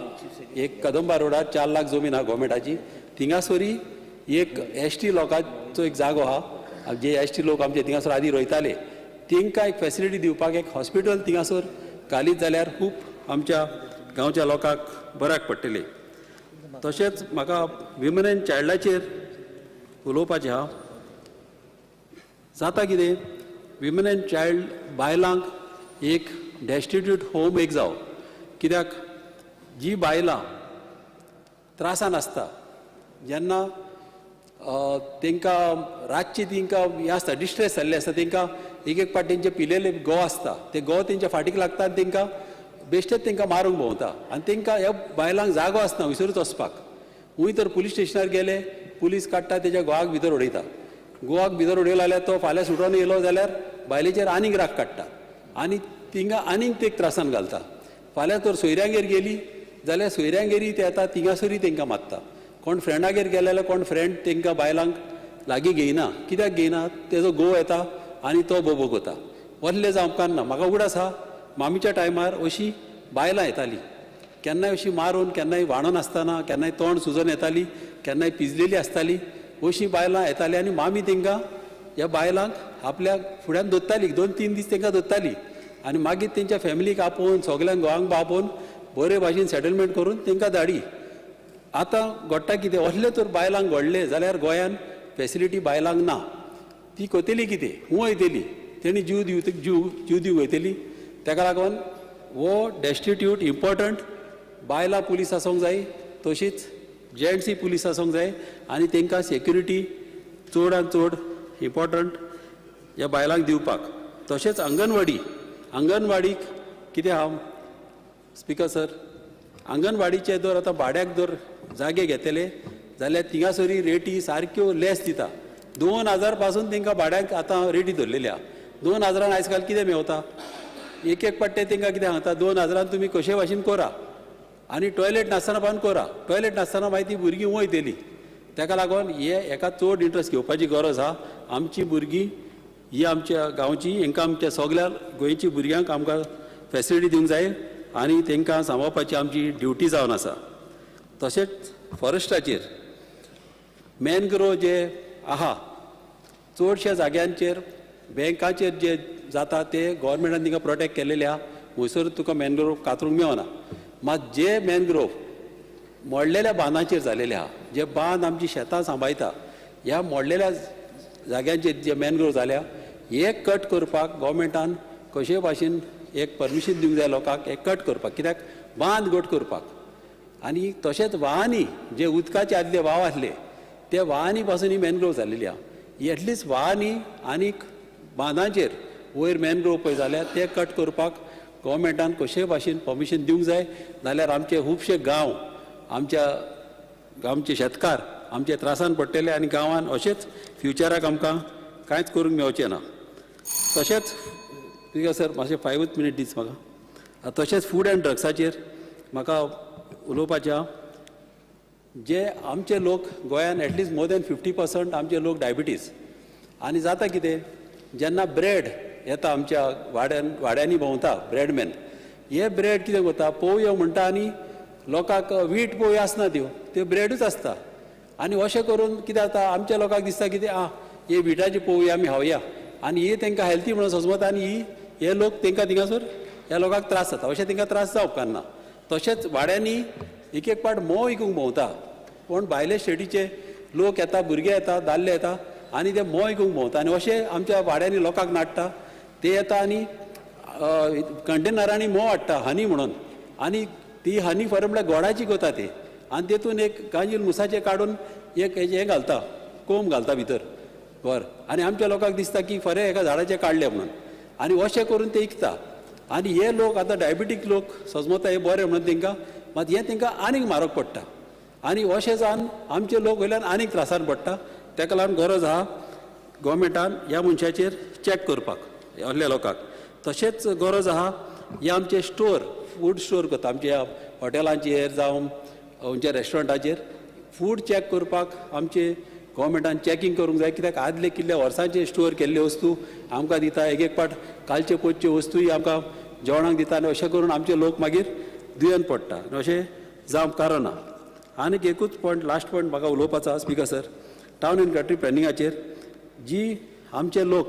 एक कदंबा रोडार 4 लाख जमीन आहा गोवमेंटाची थिंगासोरी एक ST लोकांचो एक जागो आहा जे ST लोक आमचे थिंगासोर आदी रोयताले तांकां एक फेसिलिटी दिवपाक एक हॉस्पिटल थिंगासोर घालीत जाल्यार खूब आमच्या गांवच्या लोकांक बऱ्याक पडटले तशेंच म्हाका विमन एंड चायल्डाचेर उलोवपाचें आहा जाता कितें विमन एंड चायल्ड बायलांक एक डेस्टिट्यूट होम एक जावं कित्याक जी बायलां त्रासान आसता जेन्ना तांकां रातची तांकां हें आसता डिस्ट्रेस जाल्ले आसता तांकां एक पाट तेंचे पिलेले गो आसता ते गो तेंच्या फाटीक लागता आनी तांकां बेश्टेच तांकां मारूंक भोंवता आनी तांकां ह्या बायलांक जागो आसना विसरूच वचपाक खूंय तर पुलीस स्टेशनार गेले पुलीस काडटा तेज्या गोवाक भितर उडयता गोवाक भितर उडयलो जाल्यार तो फाल्यां सुटोन येयलो जाल्यार बायलेचेर आनीक राग काडटा आनी तिंगा आनीक ते त्रासान घालता फाल्यां तर सोयऱ्यांगेर गेली जाल्यार सोयऱ्यांगेरी ते येता थिंगासोरी तांकां मारता कोण फ्रेंडागेर गेले जाल्यार कोण फ्रेंड तांकां बायलांक लागीं घेयना कित्याक घेयना तेजो घोव येता आनी तो बोबो करता वसले जावंक ना म्हाका उगडास आहा मामीच्या टायमार अशीं बायलां येतालीं केन्नाय अशीं मारून केन्नाय वाणून आसतना केन्नाय तोंड सुजोन येतालीं केन्नाय पिजलेलीं आसतालीं अशीं बायलां येतालीं आनी मामी तांकां ह्या बायलांक आपल्या फुड्यान दवरताली 2-3 दीस तांकां दवरताली आनी मागीर तेंच्या फॅमिलीक आपोवन सगल्यांक गोवांक आपोवन बरे भाशेन सेटलमेंट करून तांकां धाडी आतां घडटा कितें असले तर बायलांक घडले जाल्यार गोंयान फेसिलिटी बायलांक ना ती कोतेली कितें हूं वयतली तेणी जीव दिवंक वयतली ताका लागून वो डेस्टिट्यूट इम्पॉर्टंट बायलां पुलीस आसूंक जाय तशीच जेंट्सय पुलीस आसूंक जाय आनी तांकां सेक्युरिटी चडांत चड इम्पॉर्टंट ह्या बायलांक दिवपाक तशेंच अंगणवाडीक कितें आहा स्पिकर सर अंगणवाडीचे जर आतां भाड्याक जर जागे घेतले जाल्यार थिंगासरी रेटी सारक्यो लेस दिता 2000 पासून तांकां भाड्याक आतां रेटी धरलेल्या 2000 आयज काल कितें मेवता एक पाट्टे तांकां कितें सांगता 2000 तुमी कशे भाशेन करा आनी टॉयलेट नासतना पावन करा टॉयलेट नासतना मागीर ती भुरगीं वयतली ताका लागून हेका चड इंट्रस्ट घेवपाची गरज आहा आमची भुरगीं ही आमच्या गांवची हांकां आमच्या सगळ्या गोंयची भुरग्यांक आमकां फॅसिलिटी दिवंक जाय आनी तांकां सांबाळपाची आमची ड्युटी जावन आसा तशेंच फॉरेस्टाचेर मॅनग्रोव जे आहा चडशा जाग्यांचेर बँकाचेर जे जाता ते गव्हर्मेंटान तिका प्रोटेक्ट केलेले आहा थंयसर तुका मॅनग्रोव कातरूंक मेळना मात जे मॅनग्रोव मोडलेल्या बांदांचेर जालेले आहा जे बांद आमची शेतां सांबाळटा ह्या मोडलेल्या जाग्यांचेर जे मॅनग्रोव जाल्या एक कट करपाक गव्हर्मेंटान कशे भाशेन एक परमिशन दिवंक जाय लोकांक एक कट करपाक कित्याक बांद घट करपाक आनी तशेंच व्हाळांनी जे उदकाचे आदले व्हाव आसले ते व्हाळांनी पासून ही मॅनग्रोव जाल्लेली आहा एटलिस्ट व्हाळांनी आनीक बांदांचेर वयर मॅनग्रोव पळय जाल्यार ते कट करपाक गव्हर्मेंटान कशे भाशेन परमिशन दिवंक जाय नाल्यार आमचे खुबशे गांव आमचे शेतकार आमचे त्रासान पडटले आनी गांवांत अशेंच फ्युचराक आमकां कांयच करूंक मेळचें ना तशेंच ठीक सर मातशें 5 मिनीट दीस म्हाका तशेंच फूड एंड ड्रग्साचेर म्हाका उलोवपाचें आहा जे आमचे लोक गोंयांत एटलिस्ट मोर दॅन 50% आमचे लोक डायबिटीज आनी जाता कितें जेन्ना ब्रेड येता आमच्या वाड्यांनी भोंवता ब्रेडमॅन हे ब्रेड कितें करता पोवयो म्हणटा आनी लोकांक वीट पोवयो आसना त्यो ब्रेडूच आसता आनी अशें करून कितें जाता आमच्या लोकांक दिसता कितें हे विटाची पोवयो आमी खावया आनी ही तांकां हेल्थी म्हणून समजता आनी हे लोक तांकां थिंगासर ह्या लोकांक त्रास जाता अशें तांकां त्रास जावप उपकारना तशेंच वाड्यांनी एक पाट मोव विकूंक भोंवता पूण भायले स्टेटीचे लोक येता भुरगे येता दादले येता आनी ते मोव विकूंक भोंवता आनी अशें आमच्या वाड्यांनी लोकांक नाडटा ते येता आनी कंटेनरांनी मोव हाडटा हनी म्हणून आनी ती हनी खरें म्हळ्यार गोडाची करता ते आनी तेतून एक गांजील मुसाचें काडून एक हें घालता कोंब घालता भितर वर आनी आमच्या लोकांक दिसता की खरें एका झाडाचें काडलें म्हणून आनी अशें करून ते विकता आनी हे लोक आतां डायबिटीक लोक समजता हे बरें म्हणून तांकां मात हें तांकां आनीक म्हारग पडटा आनी अशें जावन आमचे लोक वयल्यान आनीक त्रासान पडटा ताका लागून गरज आहा गव्हर्मेंटान ह्या मनशाचेर चॅक करपाक असल्या लोकांक तशेंच गरज आहा हे आमचे स्टोर फूड स्टोर करता आमच्या हॉटेलांचेर जावं खंयच्या रेस्टॉरंटाचेर फूड चॅक करपाक आमचे गव्हर्मेंटान चॅकींग करूंक जाय कित्याक आदले कितल्या वर्सांचे स्टोर केल्ले वस्तू आमकां दिता एक पाट कालचे पोचच्यो वस्तूय आमकां जेवणाक दिता आनी अशें करून आमचे लोक मागीर दुयेंत पडटा आनी अशें जावंक कारण ना आनीक एकूच पॉयंट लास्ट पॉयंट म्हाका उलोवपाचो आसा speaker sir town and country प्लॅनिंगाचेर जी आमचे लोक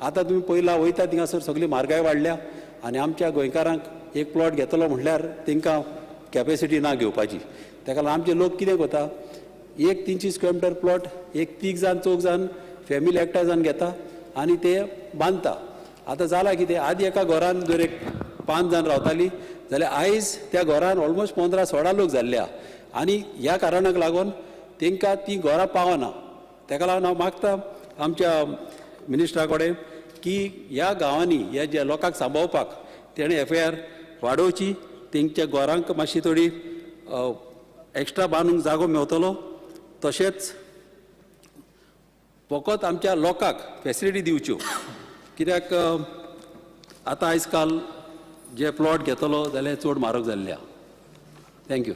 आतां तुमी पयला वयता थिंगासर सगळी म्हारगाय वाडल्या आनी आमच्या गोंयकारांक एक प्लॉट घेतलो म्हटल्यार तांकां कॅपेसिटी ना घेवपाची ताका लागून आमचे लोक कितें करता 300 स्क्वेअर मिटर प्लॉट एक 3 जाण 4 जाण फॅमिली एकठांय जावन घेता आनी ते बांदता आतां जालां कितें आदी एका घरान जर एक 5 जाण रावतालीं जाल्यार आयज त्या घरान ऑलमोस्ट 15-16 लोक जाल्ले आहा आनी ह्या कारणाक लागून तांकां ती घरां पावना ताका लागून हांव मागता आमच्या मिनिस्टरा कडेन की ह्या गांवांनी ह्या ज्या लोकांक सांबाळपाक तेणें FIR वाडोवची तेंच्या घरांक मातशी थोडी एक्स्ट्रा बांदूंक जागो मेवतलो तशेंच फकत आमच्या लोकांक फॅसिलिटी दिवच्यो कित्याक आतां आयज काल जे प्लॉट घेतलो जाल्यार चड म्हारग जाल्ले आहा थँक्यू